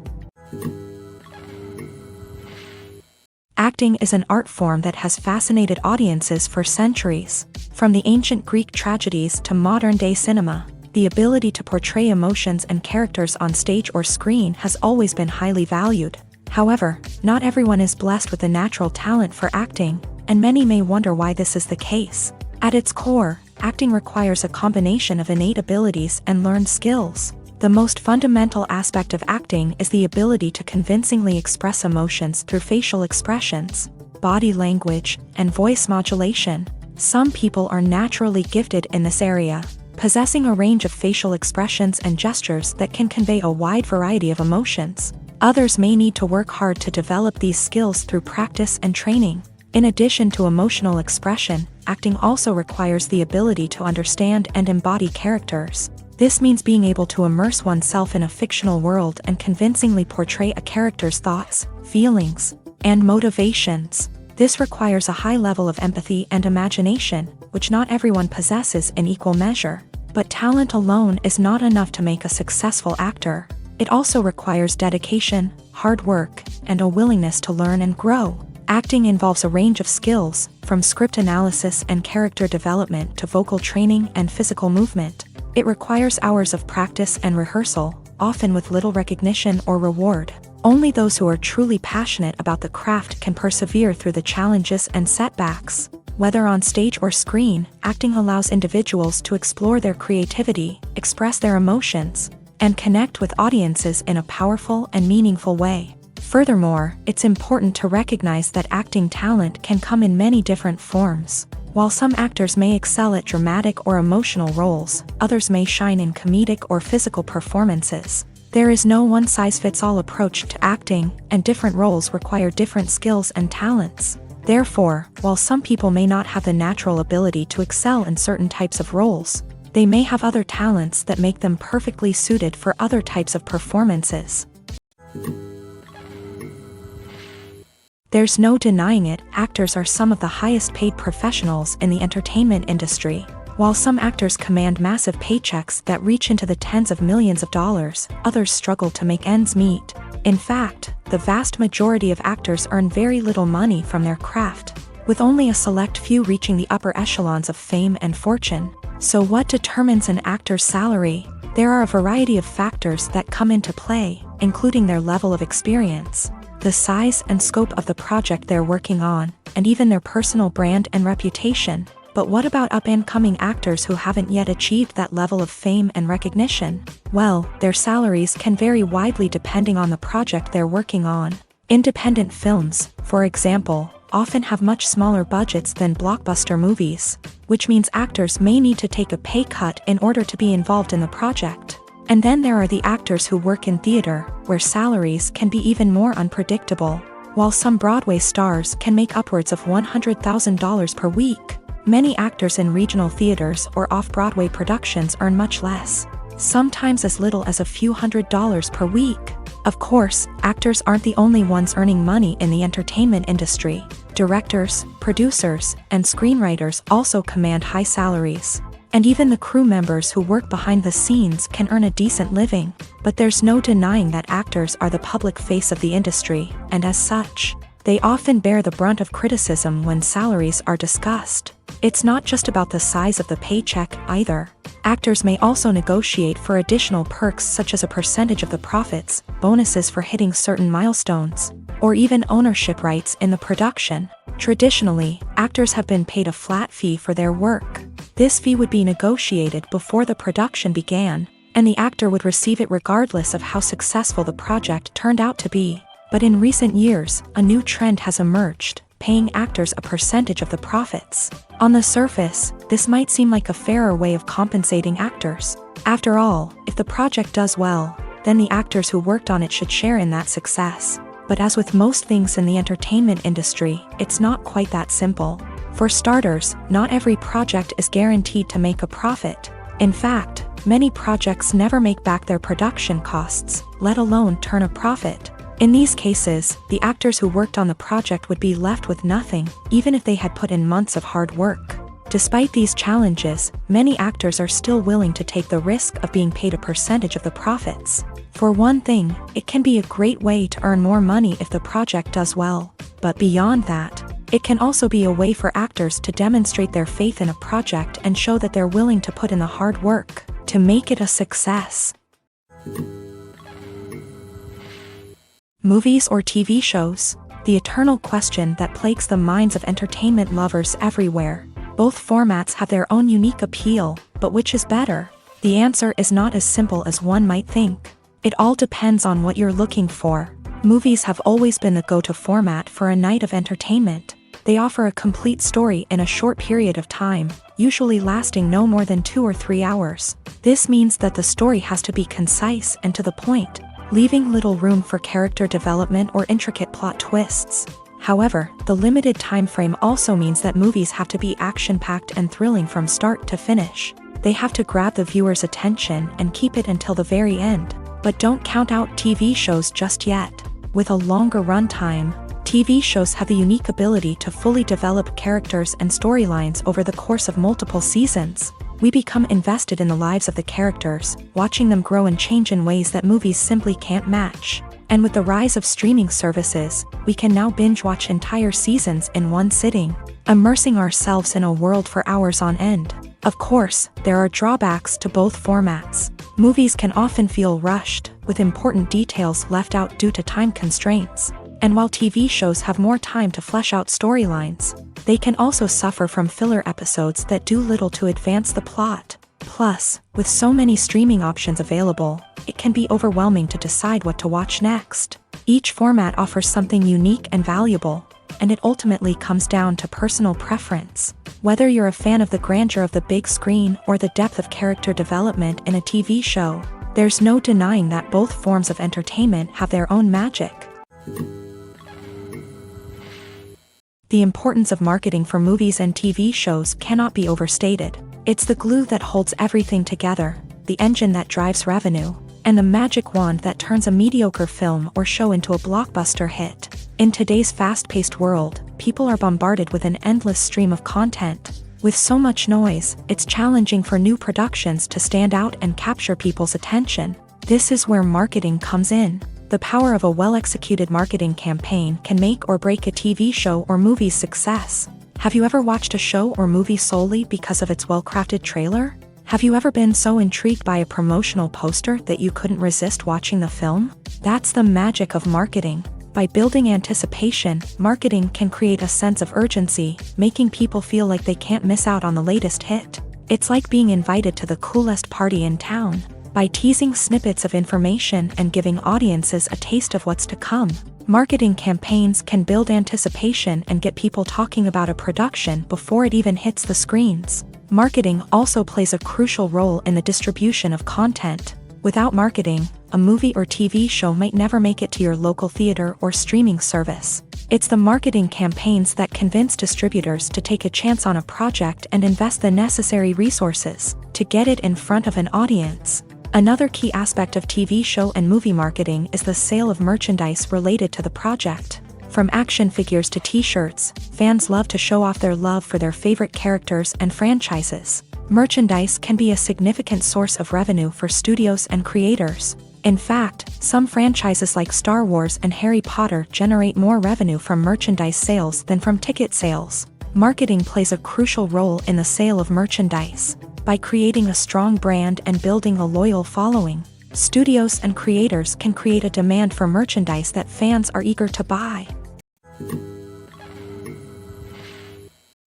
Acting is an art form that has fascinated audiences for centuries. From the ancient Greek tragedies to modern-day cinema, the ability to portray emotions and characters on stage or screen has always been highly valued. However, not everyone is blessed with the natural talent for acting, and many may wonder why this is the case. At its core, acting requires a combination of innate abilities and learned skills. The most fundamental aspect of acting is the ability to convincingly express emotions through facial expressions, body language, and voice modulation. Some people are naturally gifted in this area, possessing a range of facial expressions and gestures that can convey a wide variety of emotions. Others may need to work hard to develop these skills through practice and training. In addition to emotional expression, acting also requires the ability to understand and embody characters. This means being able to immerse oneself in a fictional world and convincingly portray a character's thoughts, feelings, and motivations. This requires a high level of empathy and imagination, which not everyone possesses in equal measure. But talent alone is not enough to make a successful actor. It also requires dedication, hard work, and a willingness to learn and grow. Acting involves a range of skills, from script analysis and character development to vocal training and physical movement. It requires hours of practice and rehearsal, often with little recognition or reward. Only those who are truly passionate about the craft can persevere through the challenges and setbacks. Whether on stage or screen, acting allows individuals to explore their creativity, express their emotions, and connect with audiences in a powerful and meaningful way. Furthermore, it's important to recognize that acting talent can come in many different forms. While some actors may excel at dramatic or emotional roles, others may shine in comedic or physical performances. There is no one-size-fits-all approach to acting, and different roles require different skills and talents. Therefore, while some people may not have the natural ability to excel in certain types of roles, they may have other talents that make them perfectly suited for other types of performances. There's no denying it, actors are some of the highest paid professionals in the entertainment industry. While some actors command massive paychecks that reach into the tens of millions of dollars, others struggle to make ends meet. In fact, the vast majority of actors earn very little money from their craft, with only a select few reaching the upper echelons of fame and fortune. So what determines an actor's salary? There are a variety of factors that come into play, including their level of experience, the size and scope of the project they're working on, and even their personal brand and reputation. But what about up-and-coming actors who haven't yet achieved that level of fame and recognition? Well, their salaries can vary widely depending on the project they're working on. Independent films, for example, often have much smaller budgets than blockbuster movies, which means actors may need to take a pay cut in order to be involved in the project. And then there are the actors who work in theater, where salaries can be even more unpredictable. While some Broadway stars can make upwards of $100,000 per week, many actors in regional theaters or off-Broadway productions earn much less, sometimes as little as a few $100s per week. Of course, actors aren't the only ones earning money in the entertainment industry. Directors, producers, and screenwriters also command high salaries. And even the crew members who work behind the scenes can earn a decent living. But there's no denying that actors are the public face of the industry, and as such, they often bear the brunt of criticism when salaries are discussed. It's not just about the size of the paycheck either. Actors may also negotiate for additional perks such as a percentage of the profits, bonuses for hitting certain milestones, or even ownership rights in the production. Traditionally, actors have been paid a flat fee for their work. This fee would be negotiated before the production began, and the actor would receive it regardless of how successful the project turned out to be. But in recent years, a new trend has emerged, paying actors a percentage of the profits. On the surface, this might seem like a fairer way of compensating actors. After all, if the project does well, then the actors who worked on it should share in that success. But as with most things in the entertainment industry, it's not quite that simple. For starters, not every project is guaranteed to make a profit. In fact, many projects never make back their production costs, let alone turn a profit. In these cases, the actors who worked on the project would be left with nothing, even if they had put in months of hard work. Despite these challenges, many actors are still willing to take the risk of being paid a percentage of the profits. For one thing, it can be a great way to earn more money if the project does well. But beyond that, it can also be a way for actors to demonstrate their faith in a project and show that they're willing to put in the hard work to make it a success. Movies or TV shows? The eternal question that plagues the minds of entertainment lovers everywhere. Both formats have their own unique appeal, but which is better? The answer is not as simple as one might think. It all depends on what you're looking for. Movies have always been the go-to format for a night of entertainment. They offer a complete story in a short period of time, usually lasting no more than 2 or 3 hours. This means that the story has to be concise and to the point, leaving little room for character development or intricate plot twists. However, the limited time frame also means that movies have to be action-packed and thrilling from start to finish. They have to grab the viewer's attention and keep it until the very end. But don't count out TV shows just yet. With a longer runtime, TV shows have the unique ability to fully develop characters and storylines over the course of multiple seasons. We become invested in the lives of the characters, watching them grow and change in ways that movies simply can't match. And with the rise of streaming services, we can now binge-watch entire seasons in one sitting, immersing ourselves in a world for hours on end. Of course, there are drawbacks to both formats. Movies can often feel rushed, with important details left out due to time constraints. And while TV shows have more time to flesh out storylines, they can also suffer from filler episodes that do little to advance the plot. Plus, with so many streaming options available, it can be overwhelming to decide what to watch next. Each format offers something unique and valuable, and it ultimately comes down to personal preference. Whether you're a fan of the grandeur of the big screen or the depth of character development in a TV show, there's no denying that both forms of entertainment have their own magic. The importance of marketing for movies and TV shows cannot be overstated. It's the glue that holds everything together, the engine that drives revenue, and the magic wand that turns a mediocre film or show into a blockbuster hit. In today's fast-paced world, people are bombarded with an endless stream of content. With so much noise, it's challenging for new productions to stand out and capture people's attention. This is where marketing comes in. The power of a well-executed marketing campaign can make or break a TV show or movie's success. Have you ever watched a show or movie solely because of its well-crafted trailer? Have you ever been so intrigued by a promotional poster that you couldn't resist watching the film? That's the magic of marketing. By building anticipation, marketing can create a sense of urgency, making people feel like they can't miss out on the latest hit. It's like being invited to the coolest party in town. By teasing snippets of information and giving audiences a taste of what's to come, marketing campaigns can build anticipation and get people talking about a production before it even hits the screens. Marketing also plays a crucial role in the distribution of content. Without marketing, a movie or TV show might never make it to your local theater or streaming service. It's the marketing campaigns that convince distributors to take a chance on a project and invest the necessary resources to get it in front of an audience. Another key aspect of TV show and movie marketing is the sale of merchandise related to the project. From action figures to t-shirts, fans love to show off their love for their favorite characters and franchises. Merchandise can be a significant source of revenue for studios and creators. In fact, some franchises like Star Wars and Harry Potter generate more revenue from merchandise sales than from ticket sales. Marketing plays a crucial role in the sale of merchandise. By creating a strong brand and building a loyal following, studios and creators can create a demand for merchandise that fans are eager to buy.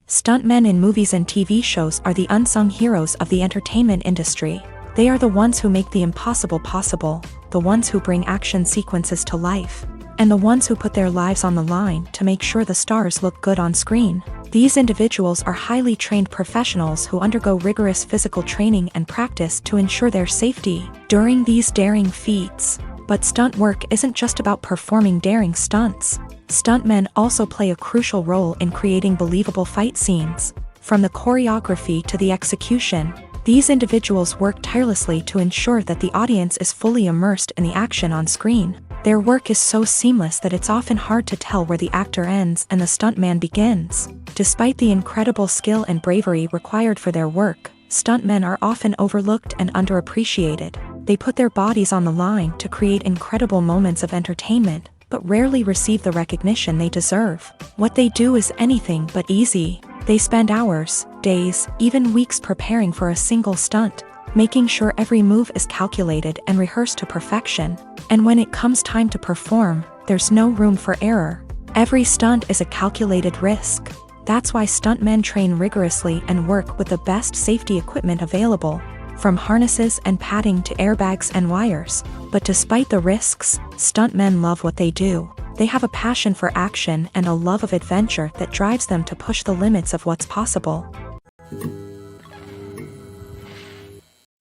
Stuntmen in movies and TV shows are the unsung heroes of the entertainment industry. They are the ones who make the impossible possible, the ones who bring action sequences to life, and the ones who put their lives on the line to make sure the stars look good on screen. These individuals are highly trained professionals who undergo rigorous physical training and practice to ensure their safety during these daring feats. But stunt work isn't just about performing daring stunts. Stuntmen also play a crucial role in creating believable fight scenes. From the choreography to the execution, these individuals work tirelessly to ensure that the audience is fully immersed in the action on screen. Their work is so seamless that it's often hard to tell where the actor ends and the stuntman begins. Despite the incredible skill and bravery required for their work, stuntmen are often overlooked and underappreciated. They put their bodies on the line to create incredible moments of entertainment, but rarely receive the recognition they deserve. What they do is anything but easy. They spend hours, days, even weeks preparing for a single stunt, making sure every move is calculated and rehearsed to perfection. And when it comes time to perform, there's no room for error. Every stunt is a calculated risk. That's why stuntmen train rigorously and work with the best safety equipment available, from harnesses and padding to airbags and wires. But despite the risks, stuntmen love what they do. They have a passion for action and a love of adventure that drives them to push the limits of what's possible.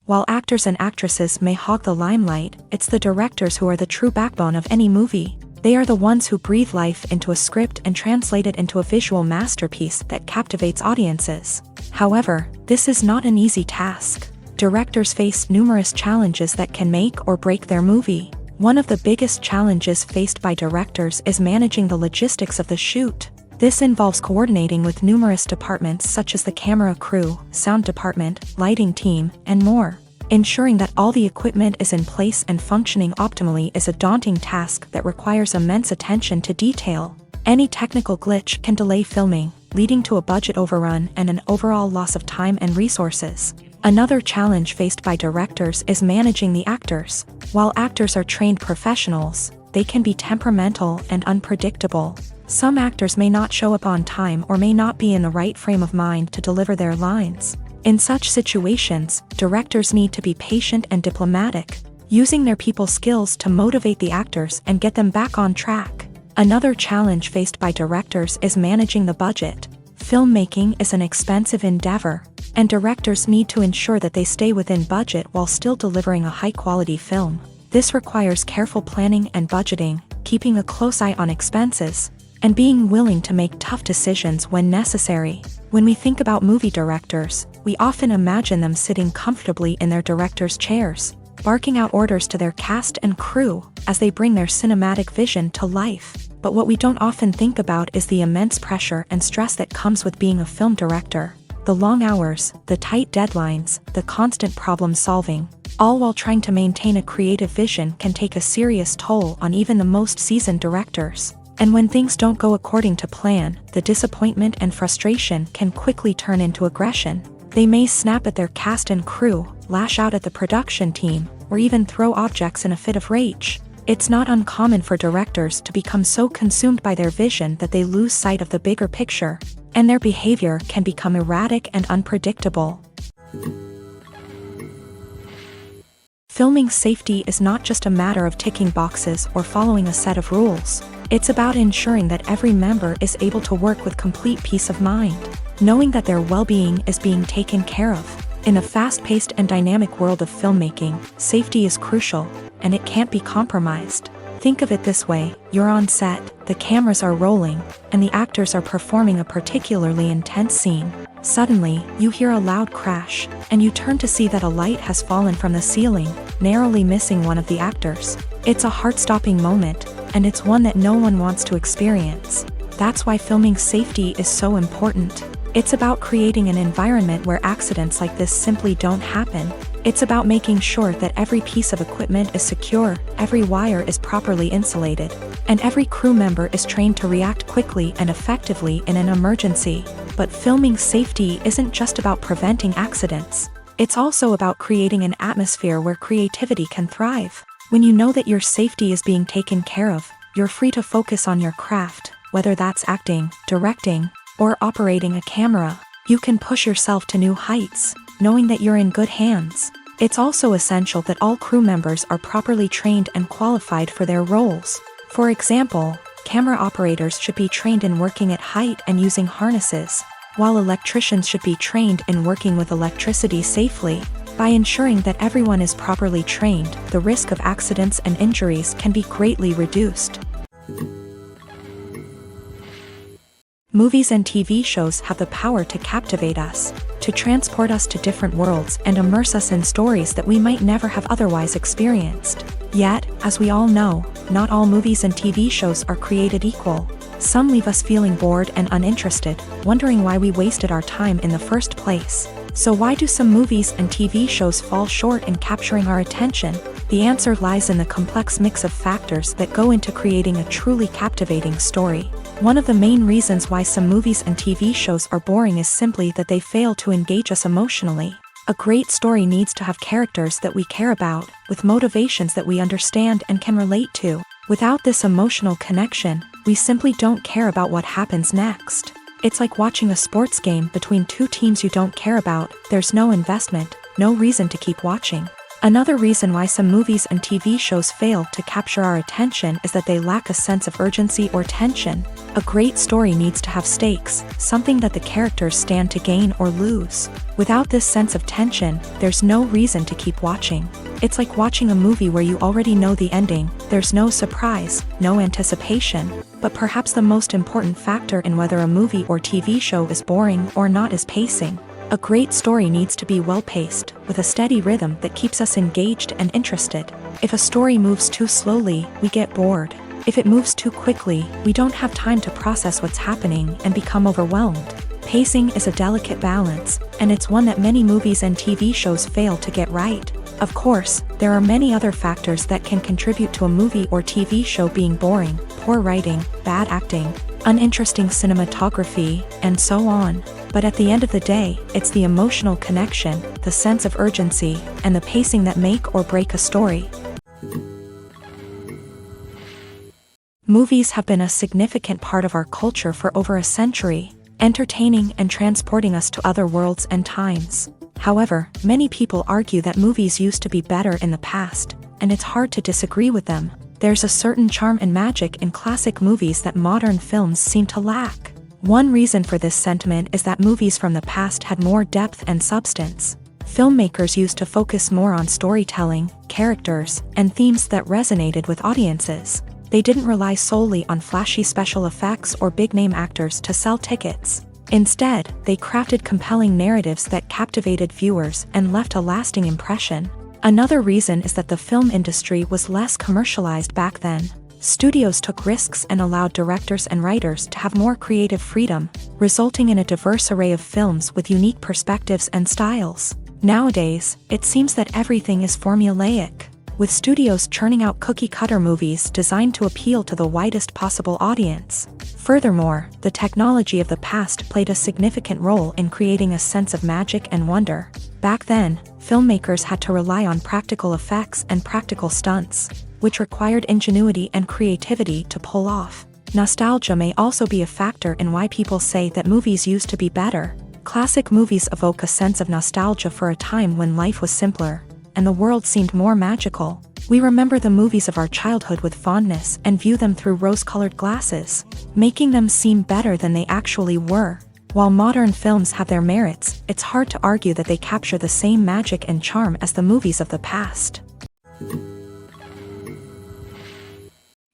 While actors and actresses may hog the limelight, it's the directors who are the true backbone of any movie. They are the ones who breathe life into a script and translate it into a visual masterpiece that captivates audiences. However, this is not an easy task. Directors face numerous challenges that can make or break their movie. One of the biggest challenges faced by directors is managing the logistics of the shoot. This involves coordinating with numerous departments such as the camera crew, sound department, lighting team, and more. Ensuring that all the equipment is in place and functioning optimally is a daunting task that requires immense attention to detail. Any technical glitch can delay filming, leading to a budget overrun and an overall loss of time and resources. Another challenge faced by directors is managing the actors. While actors are trained professionals, they can be temperamental and unpredictable. Some actors may not show up on time or may not be in the right frame of mind to deliver their lines. In such situations, directors need to be patient and diplomatic, using their people skills to motivate the actors and get them back on track. Another challenge faced by directors is managing the budget. Filmmaking is an expensive endeavor, and directors need to ensure that they stay within budget while still delivering a high-quality film. This requires careful planning and budgeting, keeping a close eye on expenses, and being willing to make tough decisions when necessary. When we think about movie directors, we often imagine them sitting comfortably in their director's chairs, barking out orders to their cast and crew as they bring their cinematic vision to life. But what we don't often think about is the immense pressure and stress that comes with being a film director. The long hours, the tight deadlines, the constant problem solving, all while trying to maintain a creative vision can take a serious toll on even the most seasoned directors. And when things don't go according to plan, the disappointment and frustration can quickly turn into aggression. They may snap at their cast and crew, lash out at the production team, or even throw objects in a fit of rage. It's not uncommon for directors to become so consumed by their vision that they lose sight of the bigger picture, and their behavior can become erratic and unpredictable. Filming safety is not just a matter of ticking boxes or following a set of rules. It's about ensuring that every member is able to work with complete peace of mind, knowing that their well-being is being taken care of. In the fast-paced and dynamic world of filmmaking, safety is crucial, and it can't be compromised. Think of it this way: you're on set, the cameras are rolling, and the actors are performing a particularly intense scene. Suddenly, you hear a loud crash, and you turn to see that a light has fallen from the ceiling, narrowly missing one of the actors. It's a heart-stopping moment, and it's one that no one wants to experience. That's why filming safety is so important. It's about creating an environment where accidents like this simply don't happen. It's about making sure that every piece of equipment is secure, every wire is properly insulated, and every crew member is trained to react quickly and effectively in an emergency. But filming safety isn't just about preventing accidents. It's also about creating an atmosphere where creativity can thrive. When you know that your safety is being taken care of, you're free to focus on your craft, whether that's acting, directing, or operating a camera. You can push yourself to new heights, knowing that you're in good hands. It's also essential that all crew members are properly trained and qualified for their roles. For example, camera operators should be trained in working at height and using harnesses, while electricians should be trained in working with electricity safely. By ensuring that everyone is properly trained, the risk of accidents and injuries can be greatly reduced. Movies and TV shows have the power to captivate us, to transport us to different worlds and immerse us in stories that we might never have otherwise experienced. Yet, as we all know, not all movies and TV shows are created equal. Some leave us feeling bored and uninterested, wondering why we wasted our time in the first place. So why do some movies and TV shows fall short in capturing our attention? The answer lies in the complex mix of factors that go into creating a truly captivating story. One of the main reasons why some movies and TV shows are boring is simply that they fail to engage us emotionally. A great story needs to have characters that we care about, with motivations that we understand and can relate to. Without this emotional connection, we simply don't care about what happens next. It's like watching a sports game between two teams you don't care about. There's no investment, no reason to keep watching. Another reason why some movies and TV shows fail to capture our attention is that they lack a sense of urgency or tension. A great story needs to have stakes, something that the characters stand to gain or lose. Without this sense of tension, there's no reason to keep watching. It's like watching a movie where you already know the ending. There's no surprise, no anticipation. But perhaps the most important factor in whether a movie or TV show is boring or not is pacing. A great story needs to be well-paced, with a steady rhythm that keeps us engaged and interested. If a story moves too slowly, we get bored. If it moves too quickly, we don't have time to process what's happening and become overwhelmed. Pacing is a delicate balance, and it's one that many movies and TV shows fail to get right. Of course, there are many other factors that can contribute to a movie or TV show being boring: poor writing, bad acting, uninteresting cinematography, and so on. But at the end of the day, it's the emotional connection, the sense of urgency, and the pacing that make or break a story. Movies have been a significant part of our culture for over a century, entertaining and transporting us to other worlds and times. However, many people argue that movies used to be better in the past, and it's hard to disagree with them. There's a certain charm and magic in classic movies that modern films seem to lack. One reason for this sentiment is that movies from the past had more depth and substance. Filmmakers used to focus more on storytelling, characters, and themes that resonated with audiences. They didn't rely solely on flashy special effects or big-name actors to sell tickets. Instead, they crafted compelling narratives that captivated viewers and left a lasting impression. Another reason is that the film industry was less commercialized back then. Studios took risks and allowed directors and writers to have more creative freedom, resulting in a diverse array of films with unique perspectives and styles. Nowadays, it seems that everything is formulaic, with studios churning out cookie-cutter movies designed to appeal to the widest possible audience. Furthermore, the technology of the past played a significant role in creating a sense of magic and wonder. Back then, filmmakers had to rely on practical effects and practical stunts, which required ingenuity and creativity to pull off. Nostalgia may also be a factor in why people say that movies used to be better. Classic movies evoke a sense of nostalgia for a time when life was simpler, and the world seemed more magical. We remember the movies of our childhood with fondness and view them through rose-colored glasses, making them seem better than they actually were. While modern films have their merits, it's hard to argue that they capture the same magic and charm as the movies of the past.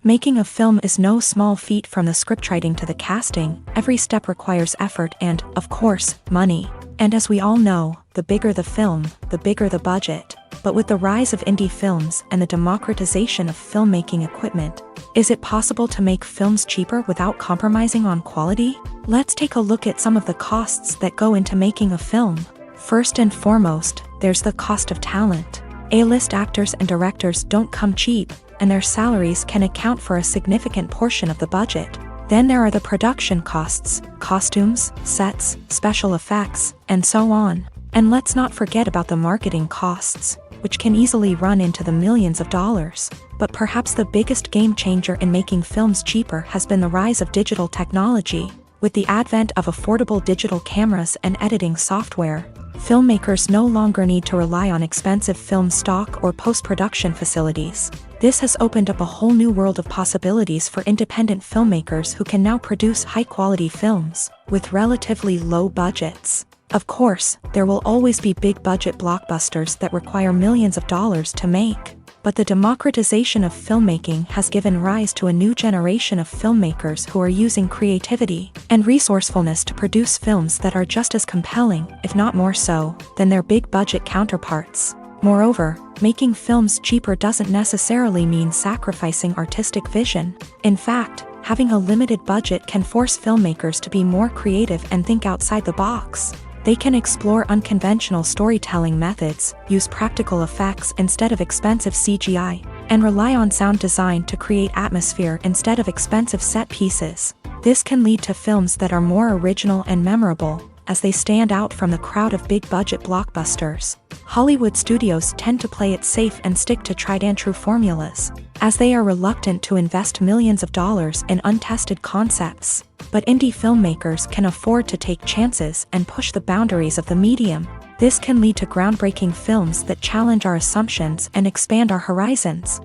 Making a film is no small feat. From the scriptwriting to the casting, every step requires effort and, of course, money. And as we all know, the bigger the film, the bigger the budget. But with the rise of indie films and the democratization of filmmaking equipment, is it possible to make films cheaper without compromising on quality? Let's take a look at some of the costs that go into making a film. First and foremost, there's the cost of talent. A-list actors and directors don't come cheap, and their salaries can account for a significant portion of the budget. Then there are the production costs, costumes, sets, special effects, and so on. And let's not forget about the marketing costs, which can easily run into the millions of dollars. But perhaps the biggest game changer in making films cheaper has been the rise of digital technology. With the advent of affordable digital cameras and editing software, filmmakers no longer need to rely on expensive film stock or post-production facilities. This has opened up a whole new world of possibilities for independent filmmakers who can now produce high-quality films with relatively low budgets. Of course, there will always be big-budget blockbusters that require millions of dollars to make. But the democratization of filmmaking has given rise to a new generation of filmmakers who are using creativity and resourcefulness to produce films that are just as compelling, if not more so, than their big-budget counterparts. Moreover, making films cheaper doesn't necessarily mean sacrificing artistic vision. In fact, having a limited budget can force filmmakers to be more creative and think outside the box. They can explore unconventional storytelling methods, use practical effects instead of expensive CGI, and rely on sound design to create atmosphere instead of expensive set pieces. This can lead to films that are more original and memorable, as they stand out from the crowd of big-budget blockbusters. Hollywood studios tend to play it safe and stick to tried-and-true formulas, as they are reluctant to invest millions of dollars in untested concepts. But indie filmmakers can afford to take chances and push the boundaries of the medium. This can lead to groundbreaking films that challenge our assumptions and expand our horizons.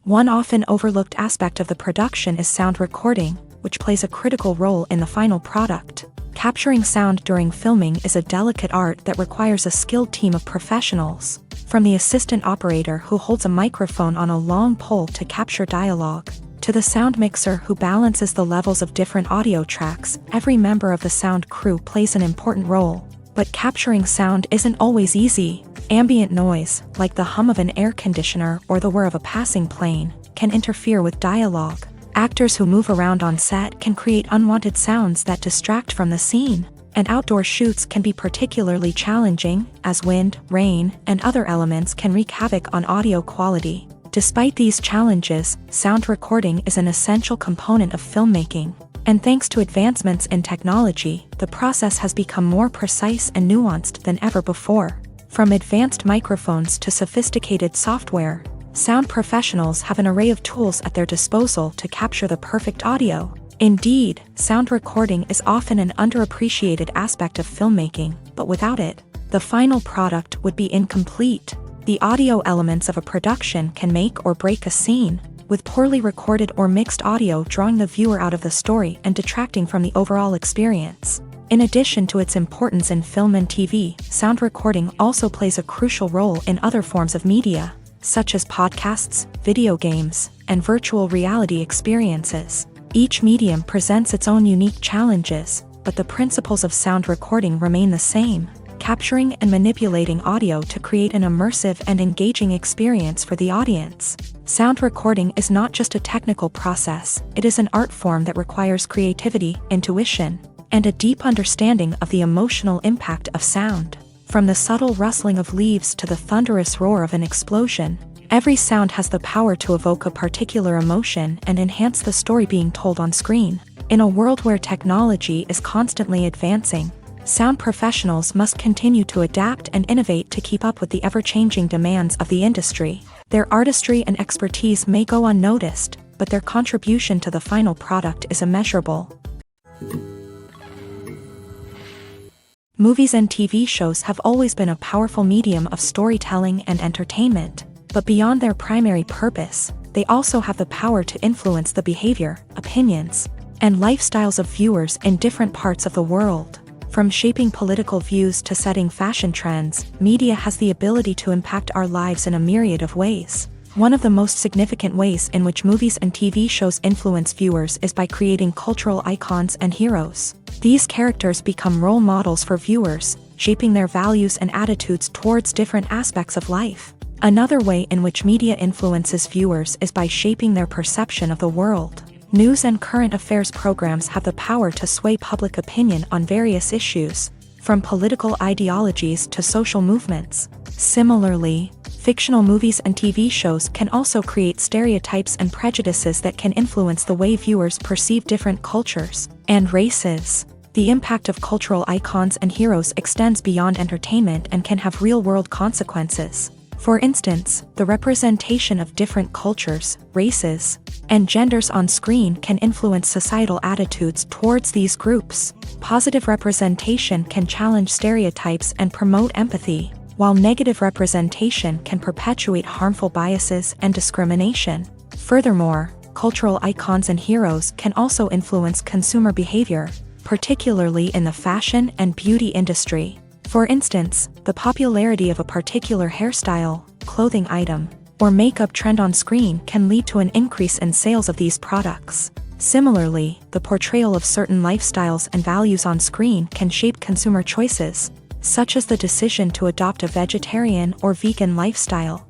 One often overlooked aspect of the production is sound recording, which plays a critical role in the final product. Capturing sound during filming is a delicate art that requires a skilled team of professionals. From the assistant operator who holds a microphone on a long pole to capture dialogue, to the sound mixer who balances the levels of different audio tracks, every member of the sound crew plays an important role. But capturing sound isn't always easy. Ambient noise, like the hum of an air conditioner or the whir of a passing plane, can interfere with dialogue. Actors who move around on set can create unwanted sounds that distract from the scene. And outdoor shoots can be particularly challenging, as wind, rain, and other elements can wreak havoc on audio quality. Despite these challenges, sound recording is an essential component of filmmaking. And thanks to advancements in technology, the process has become more precise and nuanced than ever before. From advanced microphones to sophisticated software, sound professionals have an array of tools at their disposal to capture the perfect audio. Indeed, sound recording is often an underappreciated aspect of filmmaking, but without it, the final product would be incomplete. The audio elements of a production can make or break a scene, with poorly recorded or mixed audio drawing the viewer out of the story and detracting from the overall experience. In addition to its importance in film and TV, sound recording also plays a crucial role in other forms of media, such as podcasts, video games, and virtual reality experiences. Each medium presents its own unique challenges, but the principles of sound recording remain the same: capturing and manipulating audio to create an immersive and engaging experience for the audience. Sound recording is not just a technical process, it is an art form that requires creativity, intuition, and a deep understanding of the emotional impact of sound. From the subtle rustling of leaves to the thunderous roar of an explosion, every sound has the power to evoke a particular emotion and enhance the story being told on screen. In a world where technology is constantly advancing, sound professionals must continue to adapt and innovate to keep up with the ever-changing demands of the industry. Their artistry and expertise may go unnoticed, but their contribution to the final product is immeasurable. Movies and TV shows have always been a powerful medium of storytelling and entertainment, but beyond their primary purpose, they also have the power to influence the behavior, opinions, and lifestyles of viewers in different parts of the world. From shaping political views to setting fashion trends, media has the ability to impact our lives in a myriad of ways. One of the most significant ways in which movies and TV shows influence viewers is by creating cultural icons and heroes. These characters become role models for viewers, shaping their values and attitudes towards different aspects of life. Another way in which media influences viewers is by shaping their perception of the world. News and current affairs programs have the power to sway public opinion on various issues, from political ideologies to social movements. Similarly, fictional movies and TV shows can also create stereotypes and prejudices that can influence the way viewers perceive different cultures and races. The impact of cultural icons and heroes extends beyond entertainment and can have real-world consequences. For instance, the representation of different cultures, races, and genders on screen can influence societal attitudes towards these groups. Positive representation can challenge stereotypes and promote empathy, while negative representation can perpetuate harmful biases and discrimination. Furthermore, cultural icons and heroes can also influence consumer behavior, particularly in the fashion and beauty industry. For instance, the popularity of a particular hairstyle, clothing item, or makeup trend on screen can lead to an increase in sales of these products. Similarly, the portrayal of certain lifestyles and values on screen can shape consumer choices, such as the decision to adopt a vegetarian or vegan lifestyle.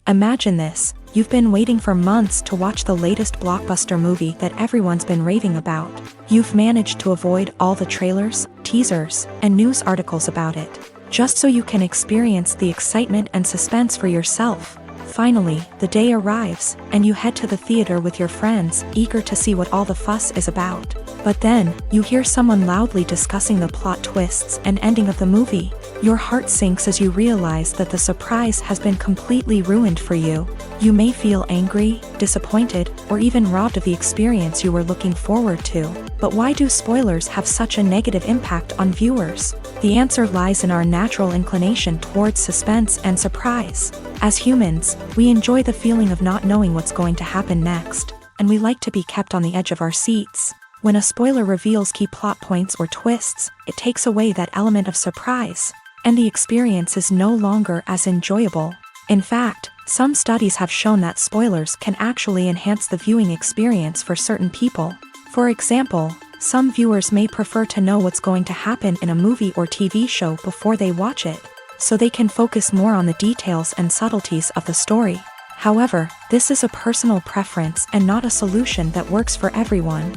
Imagine this: you've been waiting for months to watch the latest blockbuster movie that everyone's been raving about. You've managed to avoid all the trailers, teasers, and news articles about it, just so you can experience the excitement and suspense for yourself. Finally, the day arrives, and you head to the theater with your friends, eager to see what all the fuss is about. But then, you hear someone loudly discussing the plot twists and ending of the movie. Your heart sinks as you realize that the surprise has been completely ruined for you. You may feel angry, disappointed, or even robbed of the experience you were looking forward to. But why do spoilers have such a negative impact on viewers? The answer lies in our natural inclination towards suspense and surprise. As humans, we enjoy the feeling of not knowing what's going to happen next, and we like to be kept on the edge of our seats. When a spoiler reveals key plot points or twists, it takes away that element of surprise, and the experience is no longer as enjoyable. In fact, some studies have shown that spoilers can actually enhance the viewing experience for certain people. For example, some viewers may prefer to know what's going to happen in a movie or TV show before they watch it, so they can focus more on the details and subtleties of the story. However, this is a personal preference and not a solution that works for everyone.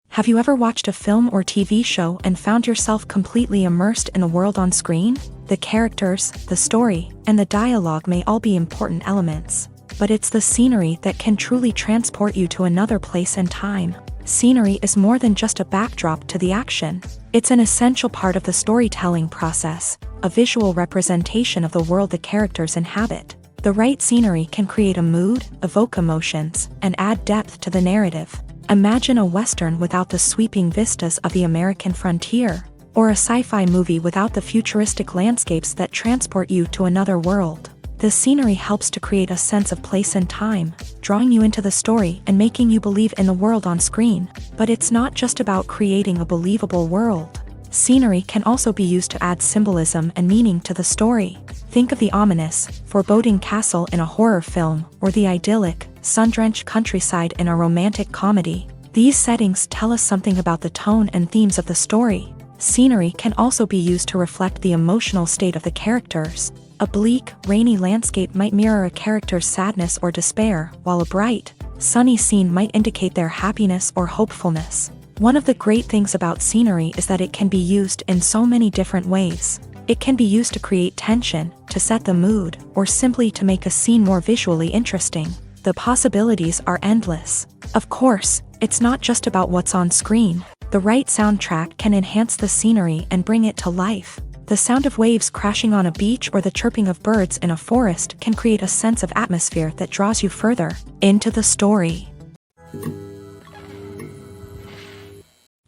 Have you ever watched a film or TV show and found yourself completely immersed in the world on screen? The characters, the story, and the dialogue may all be important elements, but it's the scenery that can truly transport you to another place and time. Scenery is more than just a backdrop to the action. It's an essential part of the storytelling process, a visual representation of the world the characters inhabit. The right scenery can create a mood, evoke emotions, and add depth to the narrative. Imagine a Western without the sweeping vistas of the American frontier, or a sci-fi movie without the futuristic landscapes that transport you to another world. The scenery helps to create a sense of place and time, drawing you into the story and making you believe in the world on screen. But it's not just about creating a believable world. Scenery can also be used to add symbolism and meaning to the story. Think of the ominous, foreboding castle in a horror film, or the idyllic, sun-drenched countryside in a romantic comedy. These settings tell us something about the tone and themes of the story. Scenery can also be used to reflect the emotional state of the characters. A bleak, rainy landscape might mirror a character's sadness or despair, while a bright, sunny scene might indicate their happiness or hopefulness. One of the great things about scenery is that it can be used in so many different ways. It can be used to create tension, to set the mood, or simply to make a scene more visually interesting. The possibilities are endless. Of course, it's not just about what's on screen. The right soundtrack can enhance the scenery and bring it to life. The sound of waves crashing on a beach or the chirping of birds in a forest can create a sense of atmosphere that draws you further into the story.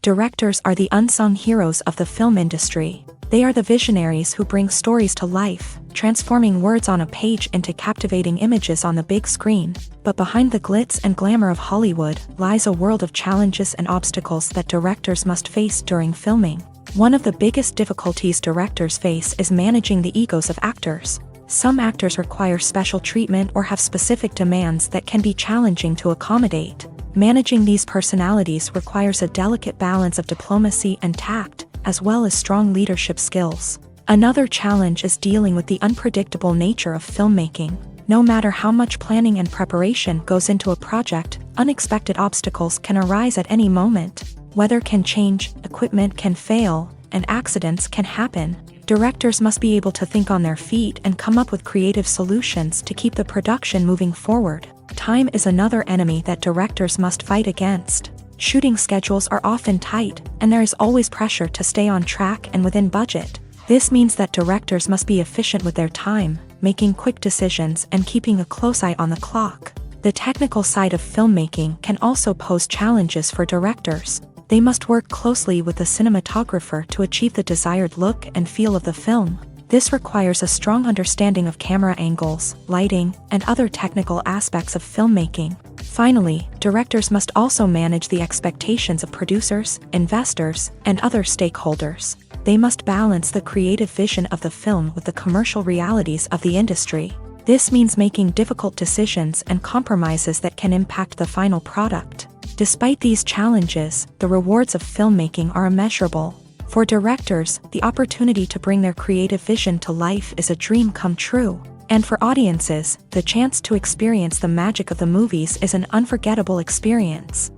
Directors are the unsung heroes of the film industry. They are the visionaries who bring stories to life, transforming words on a page into captivating images on the big screen. But behind the glitz and glamour of Hollywood lies a world of challenges and obstacles that directors must face during filming. One of the biggest difficulties directors face is managing the egos of actors. Some actors require special treatment or have specific demands that can be challenging to accommodate. Managing these personalities requires a delicate balance of diplomacy and tact, as well as strong leadership skills. Another challenge is dealing with the unpredictable nature of filmmaking. No matter how much planning and preparation goes into a project, unexpected obstacles can arise at any moment. Weather can change, equipment can fail, and accidents can happen. Directors must be able to think on their feet and come up with creative solutions to keep the production moving forward. Time is another enemy that directors must fight against. Shooting schedules are often tight, and there is always pressure to stay on track and within budget. This means that directors must be efficient with their time, making quick decisions and keeping a close eye on the clock. The technical side of filmmaking can also pose challenges for directors. They must work closely with the cinematographer to achieve the desired look and feel of the film. This requires a strong understanding of camera angles, lighting, and other technical aspects of filmmaking. Finally, directors must also manage the expectations of producers, investors, and other stakeholders. They must balance the creative vision of the film with the commercial realities of the industry. This means making difficult decisions and compromises that can impact the final product. Despite these challenges, the rewards of filmmaking are immeasurable. For directors, the opportunity to bring their creative vision to life is a dream come true. And for audiences, the chance to experience the magic of the movies is an unforgettable experience.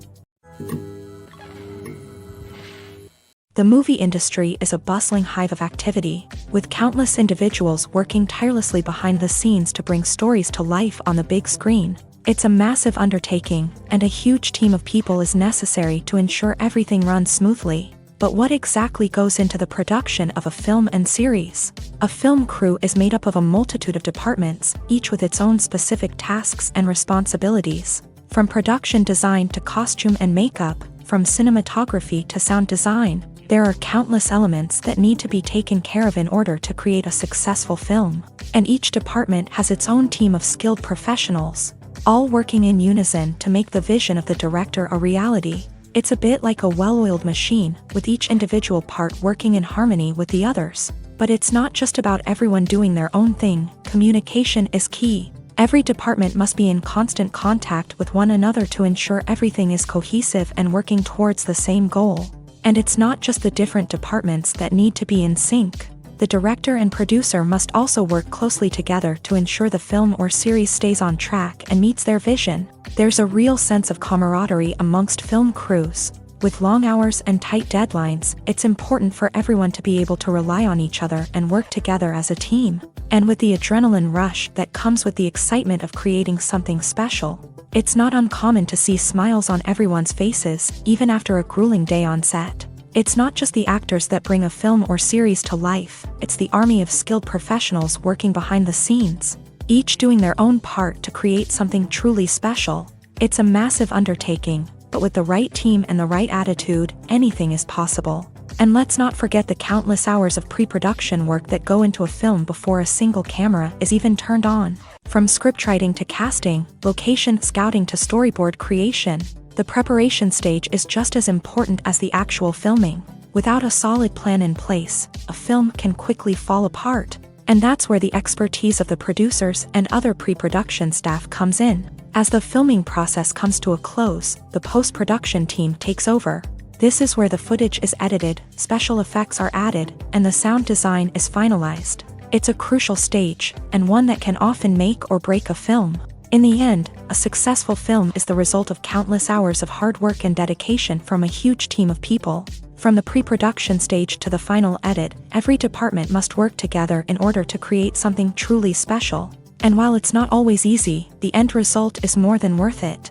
The movie industry is a bustling hive of activity, with countless individuals working tirelessly behind the scenes to bring stories to life on the big screen. It's a massive undertaking, and a huge team of people is necessary to ensure everything runs smoothly. But what exactly goes into the production of a film and series? A film crew is made up of a multitude of departments, each with its own specific tasks and responsibilities. From production design to costume and makeup, from cinematography to sound design, there are countless elements that need to be taken care of in order to create a successful film. And each department has its own team of skilled professionals, all working in unison to make the vision of the director a reality. It's a bit like a well-oiled machine, with each individual part working in harmony with the others. But it's not just about everyone doing their own thing. Communication is key. Every department must be in constant contact with one another to ensure everything is cohesive and working towards the same goal. And it's not just the different departments that need to be in sync. The director and producer must also work closely together to ensure the film or series stays on track and meets their vision. There's a real sense of camaraderie amongst film crews. With long hours and tight deadlines, it's important for everyone to be able to rely on each other and work together as a team. And with the adrenaline rush that comes with the excitement of creating something special, it's not uncommon to see smiles on everyone's faces, even after a grueling day on set. It's not just the actors that bring a film or series to life, it's the army of skilled professionals working behind the scenes, each doing their own part to create something truly special. It's a massive undertaking, but with the right team and the right attitude, anything is possible. And let's not forget the countless hours of pre-production work that go into a film before a single camera is even turned on. From scriptwriting to casting, location scouting to storyboard creation, the preparation stage is just as important as the actual filming. Without a solid plan in place, a film can quickly fall apart. And that's where the expertise of the producers and other pre-production staff comes in. As the filming process comes to a close, the post-production team takes over. This is where the footage is edited, special effects are added, and the sound design is finalized. It's a crucial stage, and one that can often make or break a film. In the end, a successful film is the result of countless hours of hard work and dedication from a huge team of people. From the pre-production stage to the final edit, every department must work together in order to create something truly special. And while it's not always easy, the end result is more than worth it.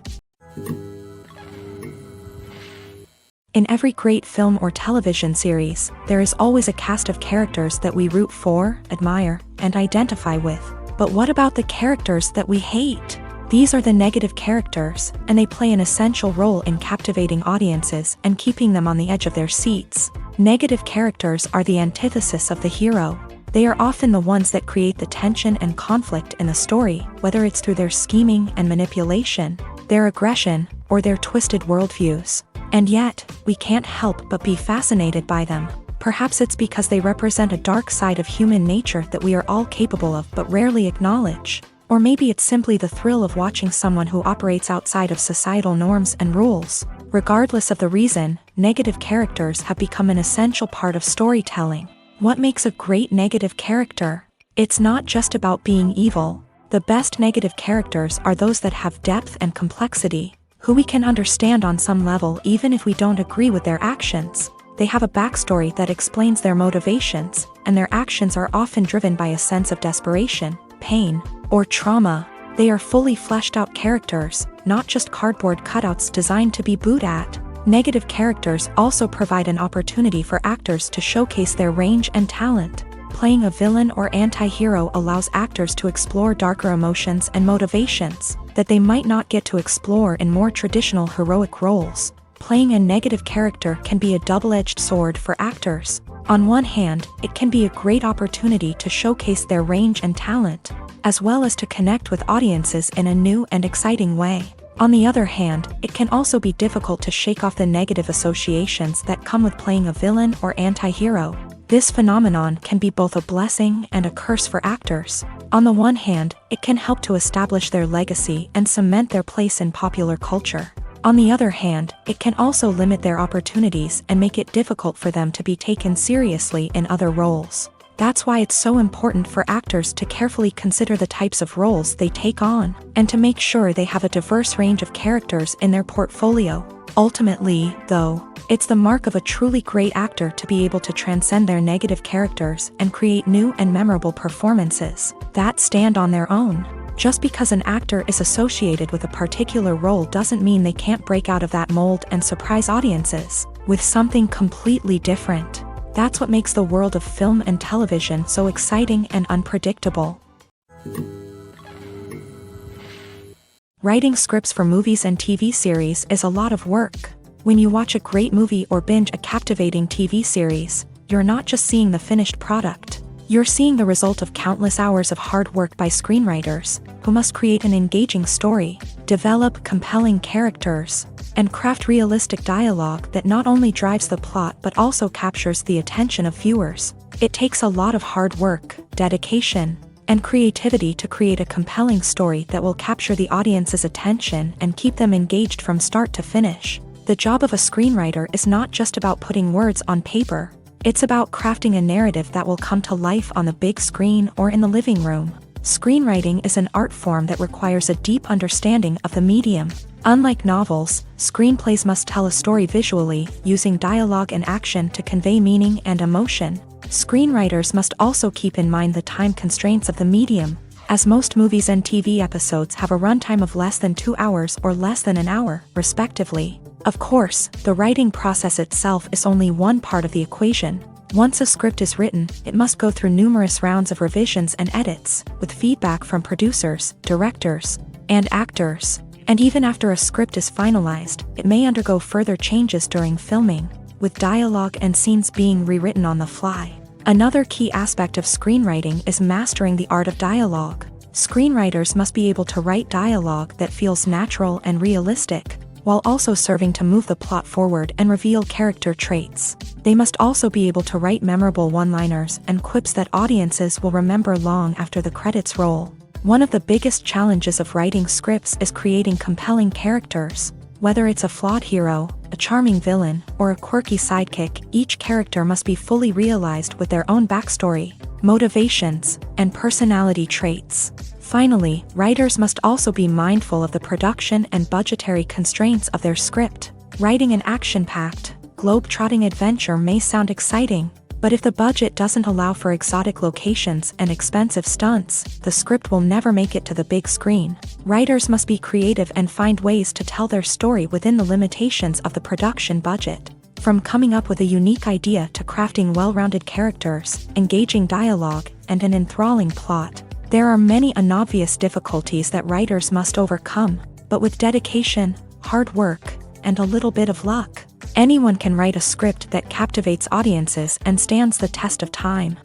In every great film or television series, there is always a cast of characters that we root for, admire, and identify with. But what about the characters that we hate? These are the negative characters, and they play an essential role in captivating audiences and keeping them on the edge of their seats. Negative characters are the antithesis of the hero. They are often the ones that create the tension and conflict in the story, whether it's through their scheming and manipulation, their aggression, or their twisted worldviews. And yet, we can't help but be fascinated by them. Perhaps it's because they represent a dark side of human nature that we are all capable of but rarely acknowledge. Or maybe it's simply the thrill of watching someone who operates outside of societal norms and rules. Regardless of the reason, negative characters have become an essential part of storytelling. What makes a great negative character? It's not just about being evil. The best negative characters are those that have depth and complexity, who we can understand on some level even if we don't agree with their actions. They have a backstory that explains their motivations, and their actions are often driven by a sense of desperation, pain, or trauma. They are fully fleshed out characters, not just cardboard cutouts designed to be booed at. Negative characters also provide an opportunity for actors to showcase their range and talent. Playing a villain or anti-hero allows actors to explore darker emotions and motivations that they might not get to explore in more traditional heroic roles. Playing a negative character can be a double-edged sword for actors. On one hand, it can be a great opportunity to showcase their range and talent, as well as to connect with audiences in a new and exciting way. On the other hand, it can also be difficult to shake off the negative associations that come with playing a villain or anti-hero. This phenomenon can be both a blessing and a curse for actors. On the one hand, it can help to establish their legacy and cement their place in popular culture. On the other hand, it can also limit their opportunities and make it difficult for them to be taken seriously in other roles. That's why it's so important for actors to carefully consider the types of roles they take on, and to make sure they have a diverse range of characters in their portfolio. Ultimately, though, it's the mark of a truly great actor to be able to transcend their negative characters and create new and memorable performances that stand on their own. Just because an actor is associated with a particular role doesn't mean they can't break out of that mold and surprise audiences with something completely different. That's what makes the world of film and television so exciting and unpredictable. Writing scripts for movies and TV series is a lot of work. When you watch a great movie or binge a captivating TV series, you're not just seeing the finished product. You're seeing the result of countless hours of hard work by screenwriters, who must create an engaging story, develop compelling characters, and craft realistic dialogue that not only drives the plot but also captures the attention of viewers. It takes a lot of hard work, dedication, and creativity to create a compelling story that will capture the audience's attention and keep them engaged from start to finish. The job of a screenwriter is not just about putting words on paper. It's about crafting a narrative that will come to life on the big screen or in the living room. Screenwriting is an art form that requires a deep understanding of the medium. Unlike novels, screenplays must tell a story visually, using dialogue and action to convey meaning and emotion. Screenwriters must also keep in mind the time constraints of the medium, as most movies and TV episodes have a runtime of less than 2 hours or less than an hour, respectively. Of course, the writing process itself is only one part of the equation. Once a script is written, it must go through numerous rounds of revisions and edits, with feedback from producers, directors, and actors. And even after a script is finalized, it may undergo further changes during filming, with dialogue and scenes being rewritten on the fly. Another key aspect of screenwriting is mastering the art of dialogue. Screenwriters must be able to write dialogue that feels natural and realistic, while also serving to move the plot forward and reveal character traits. They must also be able to write memorable one-liners and quips that audiences will remember long after the credits roll. One of the biggest challenges of writing scripts is creating compelling characters. Whether it's a flawed hero, a charming villain, or a quirky sidekick, each character must be fully realized with their own backstory, motivations, and personality traits. Finally, writers must also be mindful of the production and budgetary constraints of their script. Writing an action-packed, globe-trotting adventure may sound exciting, but if the budget doesn't allow for exotic locations and expensive stunts, the script will never make it to the big screen. Writers must be creative and find ways to tell their story within the limitations of the production budget. From coming up with a unique idea to crafting well-rounded characters, engaging dialogue, and an enthralling plot, there are many unobvious difficulties that writers must overcome, but with dedication, hard work, and a little bit of luck, anyone can write a script that captivates audiences and stands the test of time.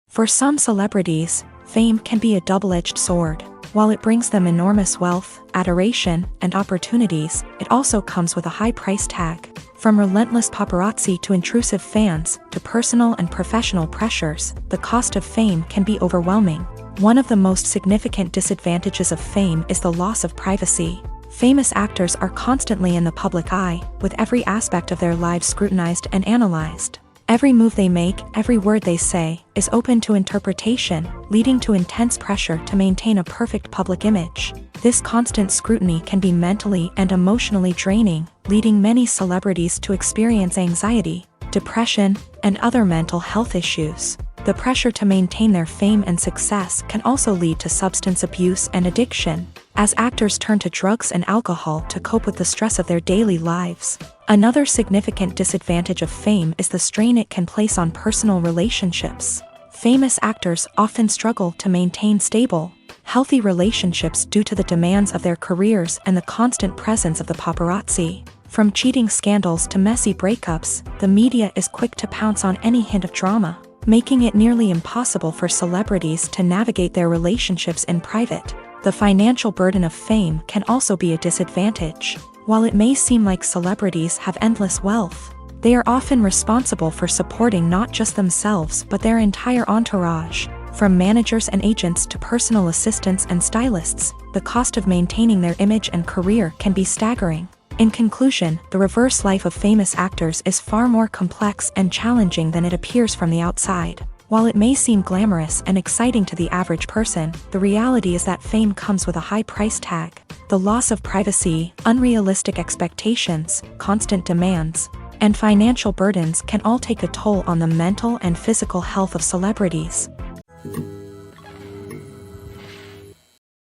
For some celebrities, fame can be a double-edged sword. While it brings them enormous wealth, adoration, and opportunities, it also comes with a high price tag. From relentless paparazzi to intrusive fans, to personal and professional pressures, the cost of fame can be overwhelming. One of the most significant disadvantages of fame is the loss of privacy. Famous actors are constantly in the public eye, with every aspect of their lives scrutinized and analyzed. Every move they make, every word they say, is open to interpretation, leading to intense pressure to maintain a perfect public image. This constant scrutiny can be mentally and emotionally draining, leading many celebrities to experience anxiety, depression, and other mental health issues. The pressure to maintain their fame and success can also lead to substance abuse and addiction, as actors turn to drugs and alcohol to cope with the stress of their daily lives. Another significant disadvantage of fame is the strain it can place on personal relationships. Famous actors often struggle to maintain stable, healthy relationships due to the demands of their careers and the constant presence of the paparazzi. From cheating scandals to messy breakups, the media is quick to pounce on any hint of drama, making it nearly impossible for celebrities to navigate their relationships in private. The financial burden of fame can also be a disadvantage. While it may seem like celebrities have endless wealth, they are often responsible for supporting not just themselves but their entire entourage. From managers and agents to personal assistants and stylists, the cost of maintaining their image and career can be staggering. In conclusion, the reverse life of famous actors is far more complex and challenging than it appears from the outside. While it may seem glamorous and exciting to the average person, the reality is that fame comes with a high price tag. The loss of privacy, unrealistic expectations, constant demands, and financial burdens can all take a toll on the mental and physical health of celebrities.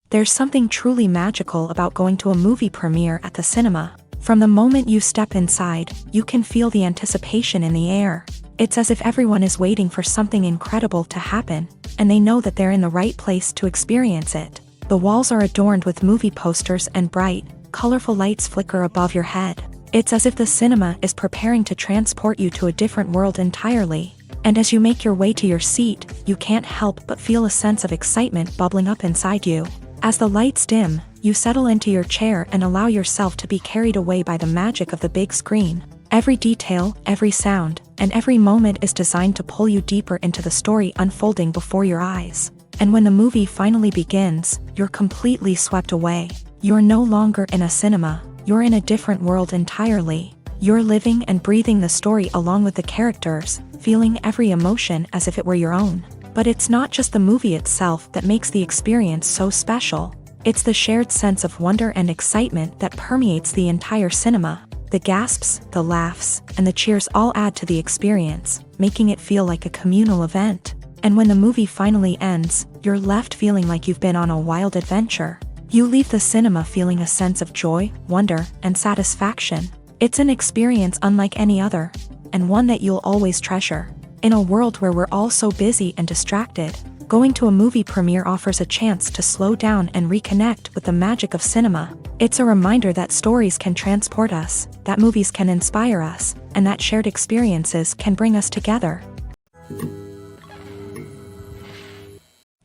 There's something truly magical about going to a movie premiere at the cinema. From the moment you step inside, you can feel the anticipation in the air. It's as if everyone is waiting for something incredible to happen, and they know that they're in the right place to experience it. The walls are adorned with movie posters and bright, colorful lights flicker above your head. It's as if the cinema is preparing to transport you to a different world entirely. And as you make your way to your seat, you can't help but feel a sense of excitement bubbling up inside you. As the lights dim, you settle into your chair and allow yourself to be carried away by the magic of the big screen. Every detail, every sound, and every moment is designed to pull you deeper into the story unfolding before your eyes. And when the movie finally begins, you're completely swept away. You're no longer in a cinema, you're in a different world entirely. You're living and breathing the story along with the characters, feeling every emotion as if it were your own. But it's not just the movie itself that makes the experience so special. It's the shared sense of wonder and excitement that permeates the entire cinema. The gasps, the laughs, and the cheers all add to the experience, making it feel like a communal event. And when the movie finally ends, you're left feeling like you've been on a wild adventure. You leave the cinema feeling a sense of joy, wonder, and satisfaction. It's an experience unlike any other, and one that you'll always treasure. In a world where we're all so busy and distracted, going to a movie premiere offers a chance to slow down and reconnect with the magic of cinema. It's a reminder that stories can transport us, that movies can inspire us, and that shared experiences can bring us together.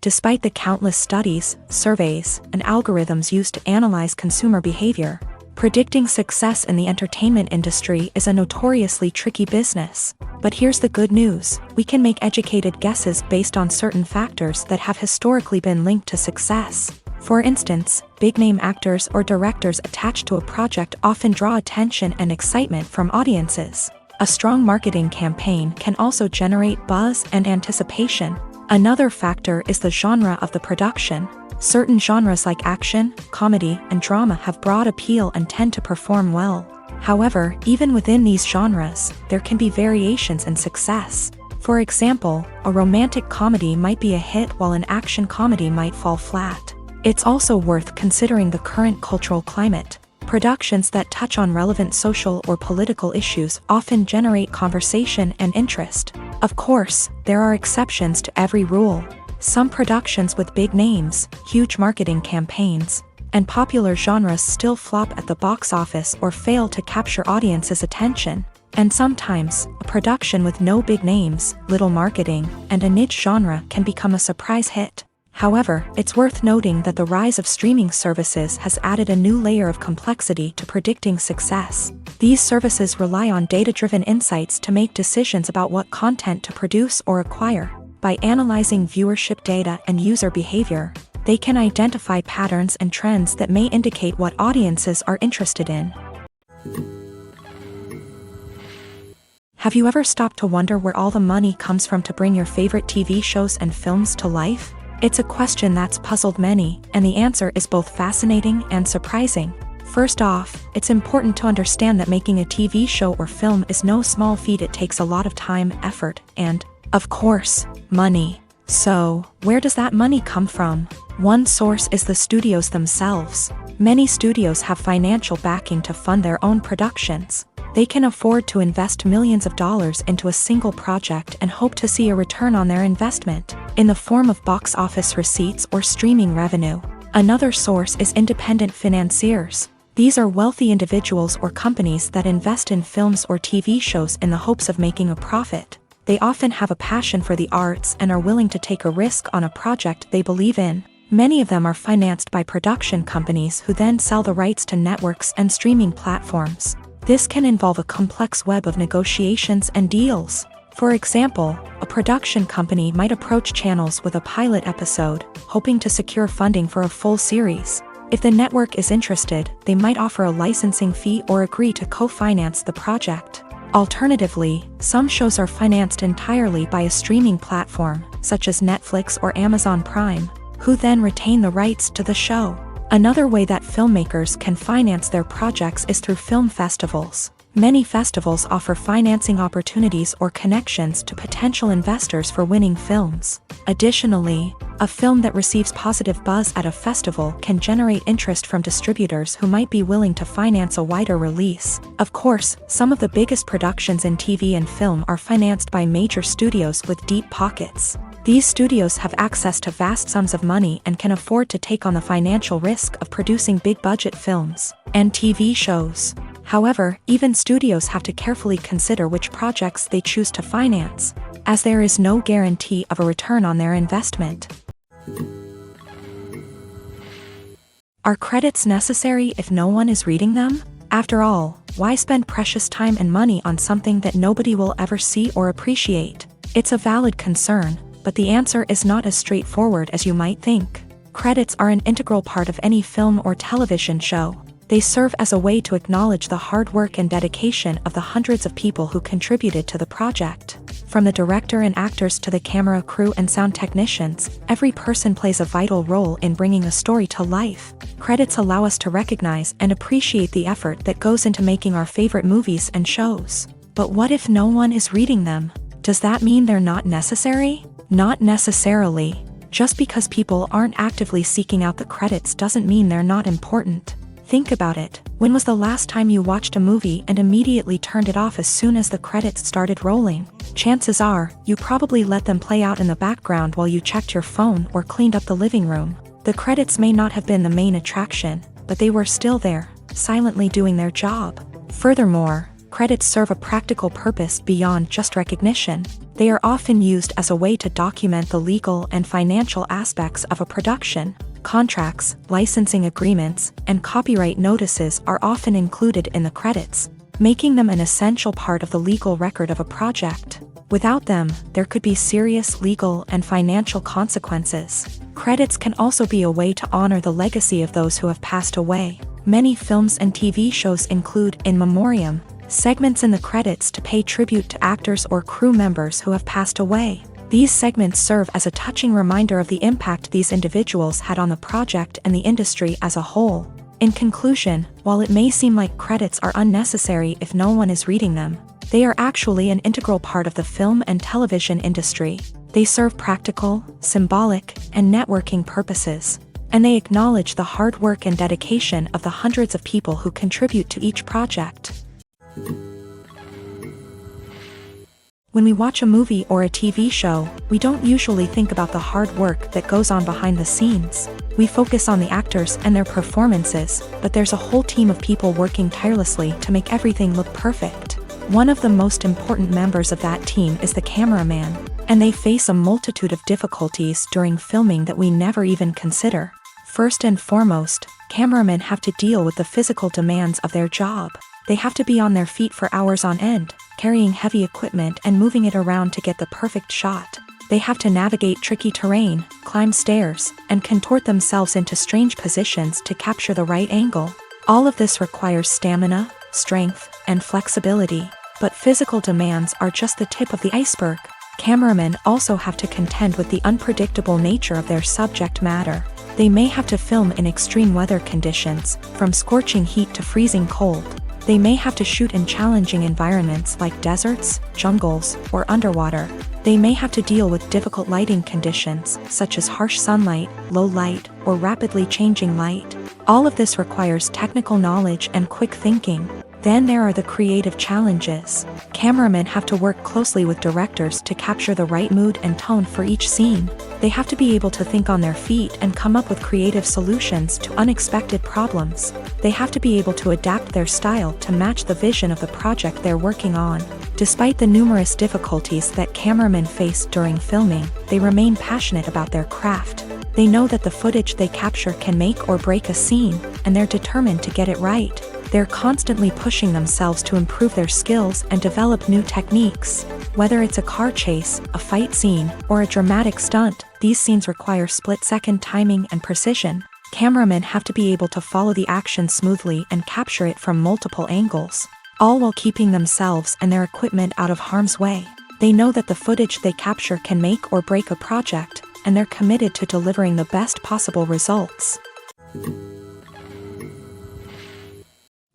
Despite the countless studies, surveys, and algorithms used to analyze consumer behavior, predicting success in the entertainment industry is a notoriously tricky business. But here's the good news: we can make educated guesses based on certain factors that have historically been linked to success. For instance, big-name actors or directors attached to a project often draw attention and excitement from audiences. A strong marketing campaign can also generate buzz and anticipation. Another factor is the genre of the production. Certain genres like action, comedy, and drama have broad appeal and tend to perform well. However, even within these genres, there can be variations in success. For example, a romantic comedy might be a hit while an action comedy might fall flat. It's also worth considering the current cultural climate. Productions that touch on relevant social or political issues often generate conversation and interest. Of course, there are exceptions to every rule. Some productions with big names, huge marketing campaigns, and popular genres still flop at the box office or fail to capture audiences' attention. And sometimes, a production with no big names, little marketing, and a niche genre can become a surprise hit. However, it's worth noting that the rise of streaming services has added a new layer of complexity to predicting success. These services rely on data-driven insights to make decisions about what content to produce or acquire. By analyzing viewership data and user behavior, they can identify patterns and trends that may indicate what audiences are interested in. Have you ever stopped to wonder where all the money comes from to bring your favorite TV shows and films to life? It's a question that's puzzled many, and the answer is both fascinating and surprising. First off, it's important to understand that making a TV show or film is no small feat. It takes a lot of time, effort, and, of course, money. So, where does that money come from? One source is the studios themselves. Many studios have financial backing to fund their own productions. They can afford to invest millions of dollars into a single project and hope to see a return on their investment, in the form of box office receipts or streaming revenue. Another source is independent financiers. These are wealthy individuals or companies that invest in films or TV shows in the hopes of making a profit. They often have a passion for the arts and are willing to take a risk on a project they believe in. Many of them are financed by production companies who then sell the rights to networks and streaming platforms. This can involve a complex web of negotiations and deals. For example, a production company might approach channels with a pilot episode, hoping to secure funding for a full series. If the network is interested, they might offer a licensing fee or agree to co-finance the project. Alternatively, some shows are financed entirely by a streaming platform, such as Netflix or Amazon Prime, who then retain the rights to the show. Another way that filmmakers can finance their projects is through film festivals. Many festivals offer financing opportunities or connections to potential investors for winning films. Additionally, a film that receives positive buzz at a festival can generate interest from distributors who might be willing to finance a wider release. Of course, some of the biggest productions in TV and film are financed by major studios with deep pockets. These studios have access to vast sums of money and can afford to take on the financial risk of producing big-budget films and TV shows. However, even studios have to carefully consider which projects they choose to finance, as there is no guarantee of a return on their investment. Are credits necessary if no one is reading them? After all, why spend precious time and money on something that nobody will ever see or appreciate? It's a valid concern, but the answer is not as straightforward as you might think. Credits are an integral part of any film or television show. They serve as a way to acknowledge the hard work and dedication of the hundreds of people who contributed to the project. From the director and actors to the camera crew and sound technicians, every person plays a vital role in bringing a story to life. Credits allow us to recognize and appreciate the effort that goes into making our favorite movies and shows. But what if no one is reading them? Does that mean they're not necessary? Not necessarily. Just because people aren't actively seeking out the credits doesn't mean they're not important. Think about it. When was the last time you watched a movie and immediately turned it off as soon as the credits started rolling? Chances are, you probably let them play out in the background while you checked your phone or cleaned up the living room. The credits may not have been the main attraction, but they were still there, silently doing their job. Furthermore, credits serve a practical purpose beyond just recognition. They are often used as a way to document the legal and financial aspects of a production. Contracts, licensing agreements, and copyright notices are often included in the credits, making them an essential part of the legal record of a project. Without them, there could be serious legal and financial consequences. Credits can also be a way to honor the legacy of those who have passed away. Many films and TV shows include in memoriam segments in the credits to pay tribute to actors or crew members who have passed away. These segments serve as a touching reminder of the impact these individuals had on the project and the industry as a whole. In conclusion, while it may seem like credits are unnecessary if no one is reading them, they are actually an integral part of the film and television industry. They serve practical, symbolic, and networking purposes, and they acknowledge the hard work and dedication of the hundreds of people who contribute to each project. When we watch a movie or a TV show, we don't usually think about the hard work that goes on behind the scenes. We focus on the actors and their performances, but there's a whole team of people working tirelessly to make everything look perfect. One of the most important members of that team is the cameraman. and they face a multitude of difficulties during filming that we never even consider. First and foremost, cameramen have to deal with the physical demands of their job. They have to be on their feet for hours on end, carrying heavy equipment and moving it around to get the perfect shot. They have to navigate tricky terrain, climb stairs, and contort themselves into strange positions to capture the right angle. All of this requires stamina, strength, and flexibility. But physical demands are just the tip of the iceberg. Cameramen also have to contend with the unpredictable nature of their subject matter. They may have to film in extreme weather conditions, from scorching heat to freezing cold. They may have to shoot in challenging environments like deserts, jungles, or underwater. They may have to deal with difficult lighting conditions, such as harsh sunlight, low light, or rapidly changing light. All of this requires technical knowledge and quick thinking. Then there are the creative challenges. Cameramen have to work closely with directors to capture the right mood and tone for each scene. They have to be able to think on their feet and come up with creative solutions to unexpected problems. They have to be able to adapt their style to match the vision of the project they're working on. Despite the numerous difficulties that cameramen face during filming, they remain passionate about their craft. They know that the footage they capture can make or break a scene, and they're determined to get it right. They're constantly pushing themselves to improve their skills and develop new techniques. Whether it's a car chase, a fight scene, or a dramatic stunt, these scenes require split-second timing and precision. Cameramen have to be able to follow the action smoothly and capture it from multiple angles, all while keeping themselves and their equipment out of harm's way. They know that the footage they capture can make or break a project, and they're committed to delivering the best possible results.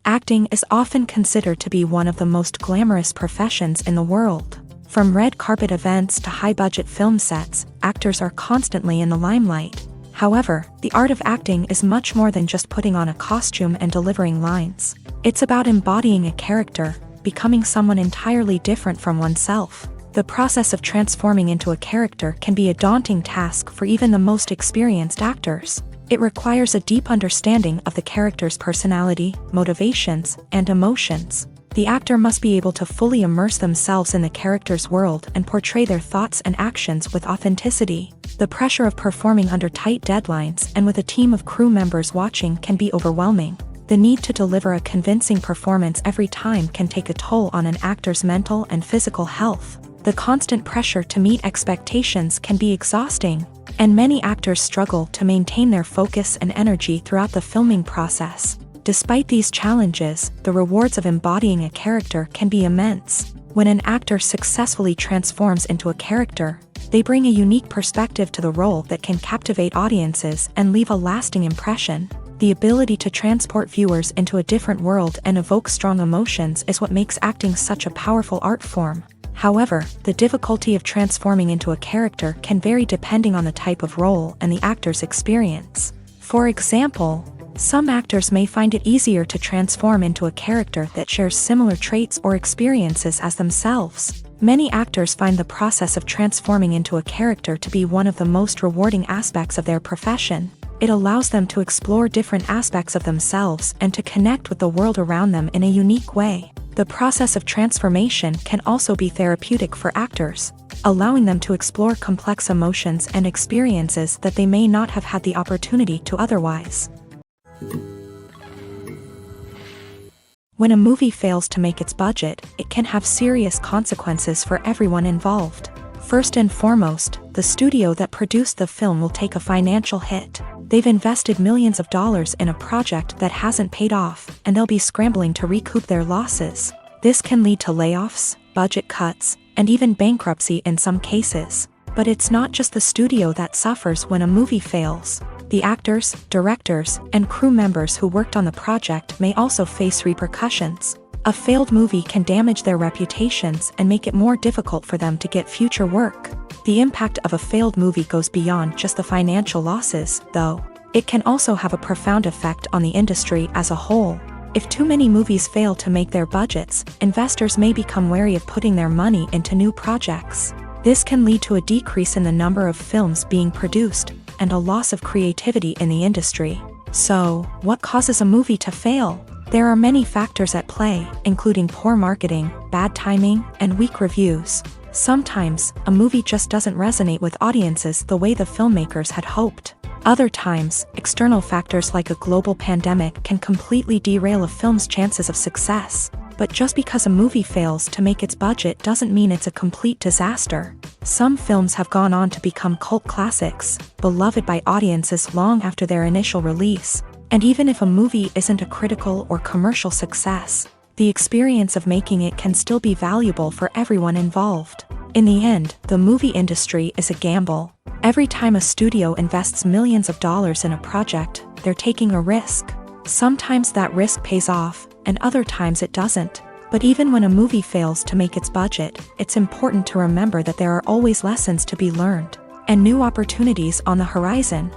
Acting is often considered to be one of the most glamorous professions in the world. From red carpet events to high-budget film sets, actors are constantly in the limelight. However, the art of acting is much more than just putting on a costume and delivering lines. It's about embodying a character, becoming someone entirely different from oneself. The process of transforming into a character can be a daunting task for even the most experienced actors. It requires a deep understanding of the character's personality, motivations, and emotions. The actor must be able to fully immerse themselves in the character's world and portray their thoughts and actions with authenticity. The pressure of performing under tight deadlines and with a team of crew members watching can be overwhelming. The need to deliver a convincing performance every time can take a toll on an actor's mental and physical health. The constant pressure to meet expectations can be exhausting, and many actors struggle to maintain their focus and energy throughout the filming process. Despite these challenges, the rewards of embodying a character can be immense. When an actor successfully transforms into a character, they bring a unique perspective to the role that can captivate audiences and leave a lasting impression. The ability to transport viewers into a different world and evoke strong emotions is what makes acting such a powerful art form. However, the difficulty of transforming into a character can vary depending on the type of role and the actor's experience. For example, some actors may find it easier to transform into a character that shares similar traits or experiences as themselves. Many actors find the process of transforming into a character to be one of the most rewarding aspects of their profession. It allows them to explore different aspects of themselves and to connect with the world around them in a unique way. The process of transformation can also be therapeutic for actors, allowing them to explore complex emotions and experiences that they may not have had the opportunity to otherwise. When a movie fails to make its budget, it can have serious consequences for everyone involved. First and foremost, the studio that produced the film will take a financial hit. They've invested millions of dollars in a project that hasn't paid off, and they'll be scrambling to recoup their losses. This can lead to layoffs, budget cuts, and even bankruptcy in some cases. But it's not just the studio that suffers when a movie fails. The actors, directors, and crew members who worked on the project may also face repercussions. A failed movie can damage their reputations and make it more difficult for them to get future work. The impact of a failed movie goes beyond just the financial losses, though. It can also have a profound effect on the industry as a whole. If too many movies fail to make their budgets, investors may become wary of putting their money into new projects. This can lead to a decrease in the number of films being produced, and a loss of creativity in the industry. So, what causes a movie to fail? There are many factors at play, including poor marketing, bad timing, and weak reviews. Sometimes, a movie just doesn't resonate with audiences the way the filmmakers had hoped. Other times, external factors like a global pandemic can completely derail a film's chances of success. But just because a movie fails to make its budget doesn't mean it's a complete disaster. Some films have gone on to become cult classics, beloved by audiences long after their initial release. And even if a movie isn't a critical or commercial success, the experience of making it can still be valuable for everyone involved. In the end, the movie industry is a gamble. Every time a studio invests millions of dollars in a project, they're taking a risk. Sometimes that risk pays off, and other times it doesn't. But even when a movie fails to make its budget, it's important to remember that there are always lessons to be learned, and new opportunities on the horizon.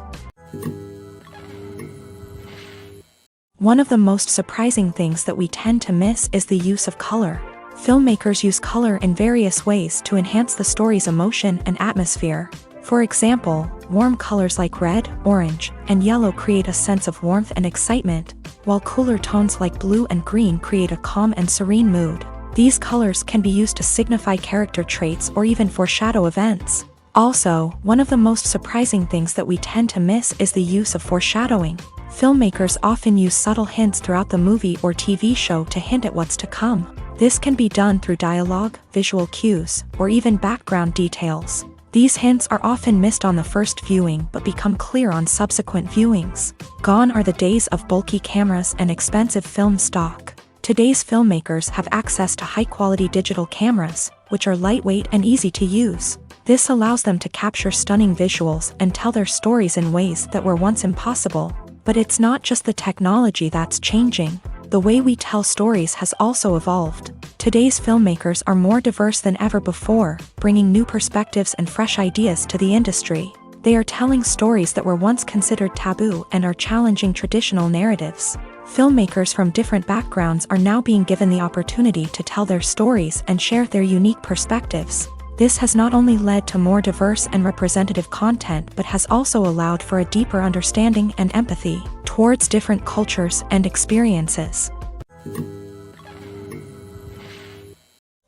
One of the most surprising things that we tend to miss is the use of color. Filmmakers use color in various ways to enhance the story's emotion and atmosphere. For example, warm colors like red, orange, and yellow create a sense of warmth and excitement, while cooler tones like blue and green create a calm and serene mood. These colors can be used to signify character traits or even foreshadow events. Also, one of the most surprising things that we tend to miss is the use of foreshadowing. Filmmakers often use subtle hints throughout the movie or TV show to hint at what's to come. This can be done through dialogue, visual cues, or even background details. These hints are often missed on the first viewing but become clear on subsequent viewings. Gone are the days of bulky cameras and expensive film stock. Today's filmmakers have access to high-quality digital cameras, which are lightweight and easy to use. This allows them to capture stunning visuals and tell their stories in ways that were once impossible. But it's not just the technology that's changing. The way we tell stories has also evolved. Today's filmmakers are more diverse than ever before, bringing new perspectives and fresh ideas to the industry. They are telling stories that were once considered taboo and are challenging traditional narratives. Filmmakers from different backgrounds are now being given the opportunity to tell their stories and share their unique perspectives. This has not only led to more diverse and representative content but has also allowed for a deeper understanding and empathy towards different cultures and experiences.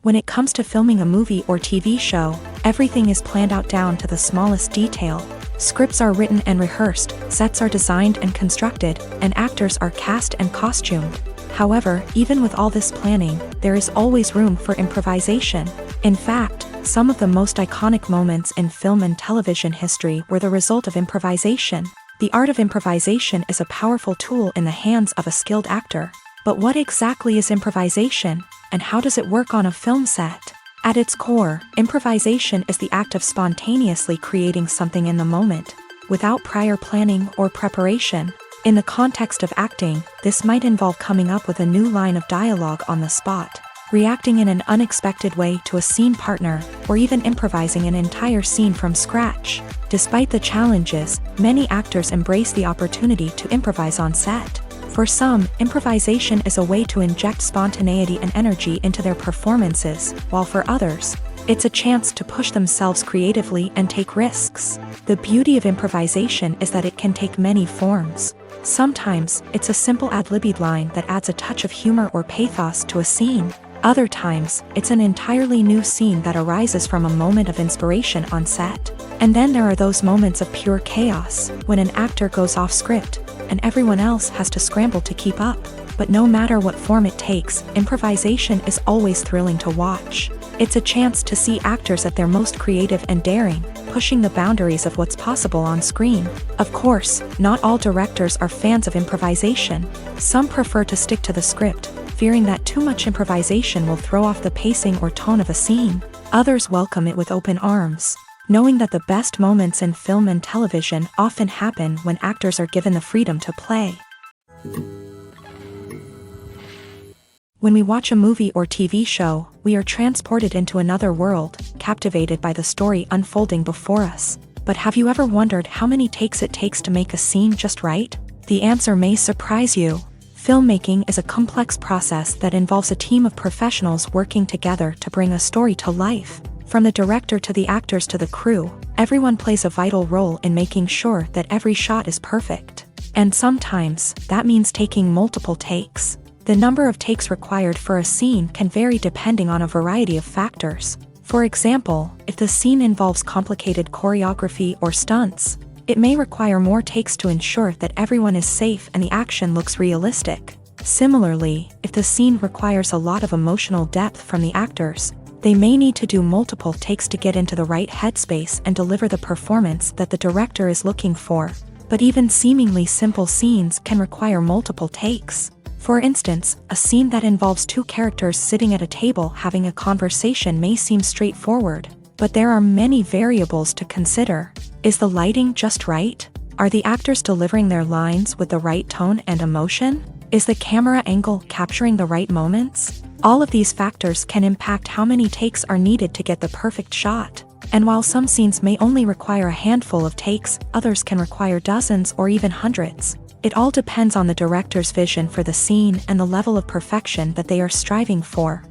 When it comes to filming a movie or TV show, everything is planned out down to the smallest detail. Scripts are written and rehearsed, sets are designed and constructed, and actors are cast and costumed. However, even with all this planning, there is always room for improvisation. In fact, some of the most iconic moments in film and television history were the result of improvisation. The art of improvisation is a powerful tool in the hands of a skilled actor. But what exactly is improvisation, and how does it work on a film set? At its core, improvisation is the act of spontaneously creating something in the moment, without prior planning or preparation. In the context of acting, this might involve coming up with a new line of dialogue on the spot, reacting in an unexpected way to a scene partner, or even improvising an entire scene from scratch. Despite the challenges, many actors embrace the opportunity to improvise on set. For some, improvisation is a way to inject spontaneity and energy into their performances, while for others, it's a chance to push themselves creatively and take risks. The beauty of improvisation is that it can take many forms. Sometimes, it's a simple ad-libbed line that adds a touch of humor or pathos to a scene. Other times, it's an entirely new scene that arises from a moment of inspiration on set. And then there are those moments of pure chaos, when an actor goes off script, and everyone else has to scramble to keep up. But no matter what form it takes, improvisation is always thrilling to watch. It's a chance to see actors at their most creative and daring, pushing the boundaries of what's possible on screen. Of course, not all directors are fans of improvisation. Some prefer to stick to the script, fearing that too much improvisation will throw off the pacing or tone of a scene. Others welcome it with open arms, knowing that the best moments in film and television often happen when actors are given the freedom to play. When we watch a movie or TV show, we are transported into another world, captivated by the story unfolding before us. But have you ever wondered how many takes it takes to make a scene just right? The answer may surprise you. Filmmaking is a complex process that involves a team of professionals working together to bring a story to life. From the director to the actors to the crew, everyone plays a vital role in making sure that every shot is perfect. And sometimes, that means taking multiple takes. The number of takes required for a scene can vary depending on a variety of factors. For example, if the scene involves complicated choreography or stunts, it may require more takes to ensure that everyone is safe and the action looks realistic. Similarly, if the scene requires a lot of emotional depth from the actors, they may need to do multiple takes to get into the right headspace and deliver the performance that the director is looking for. But even seemingly simple scenes can require multiple takes. For instance, a scene that involves two characters sitting at a table having a conversation may seem straightforward, but there are many variables to consider. Is the lighting just right? Are the actors delivering their lines with the right tone and emotion? Is the camera angle capturing the right moments? All of these factors can impact how many takes are needed to get the perfect shot. And while some scenes may only require a handful of takes, others can require dozens or even hundreds. It all depends on the director's vision for the scene and the level of perfection that they are striving for.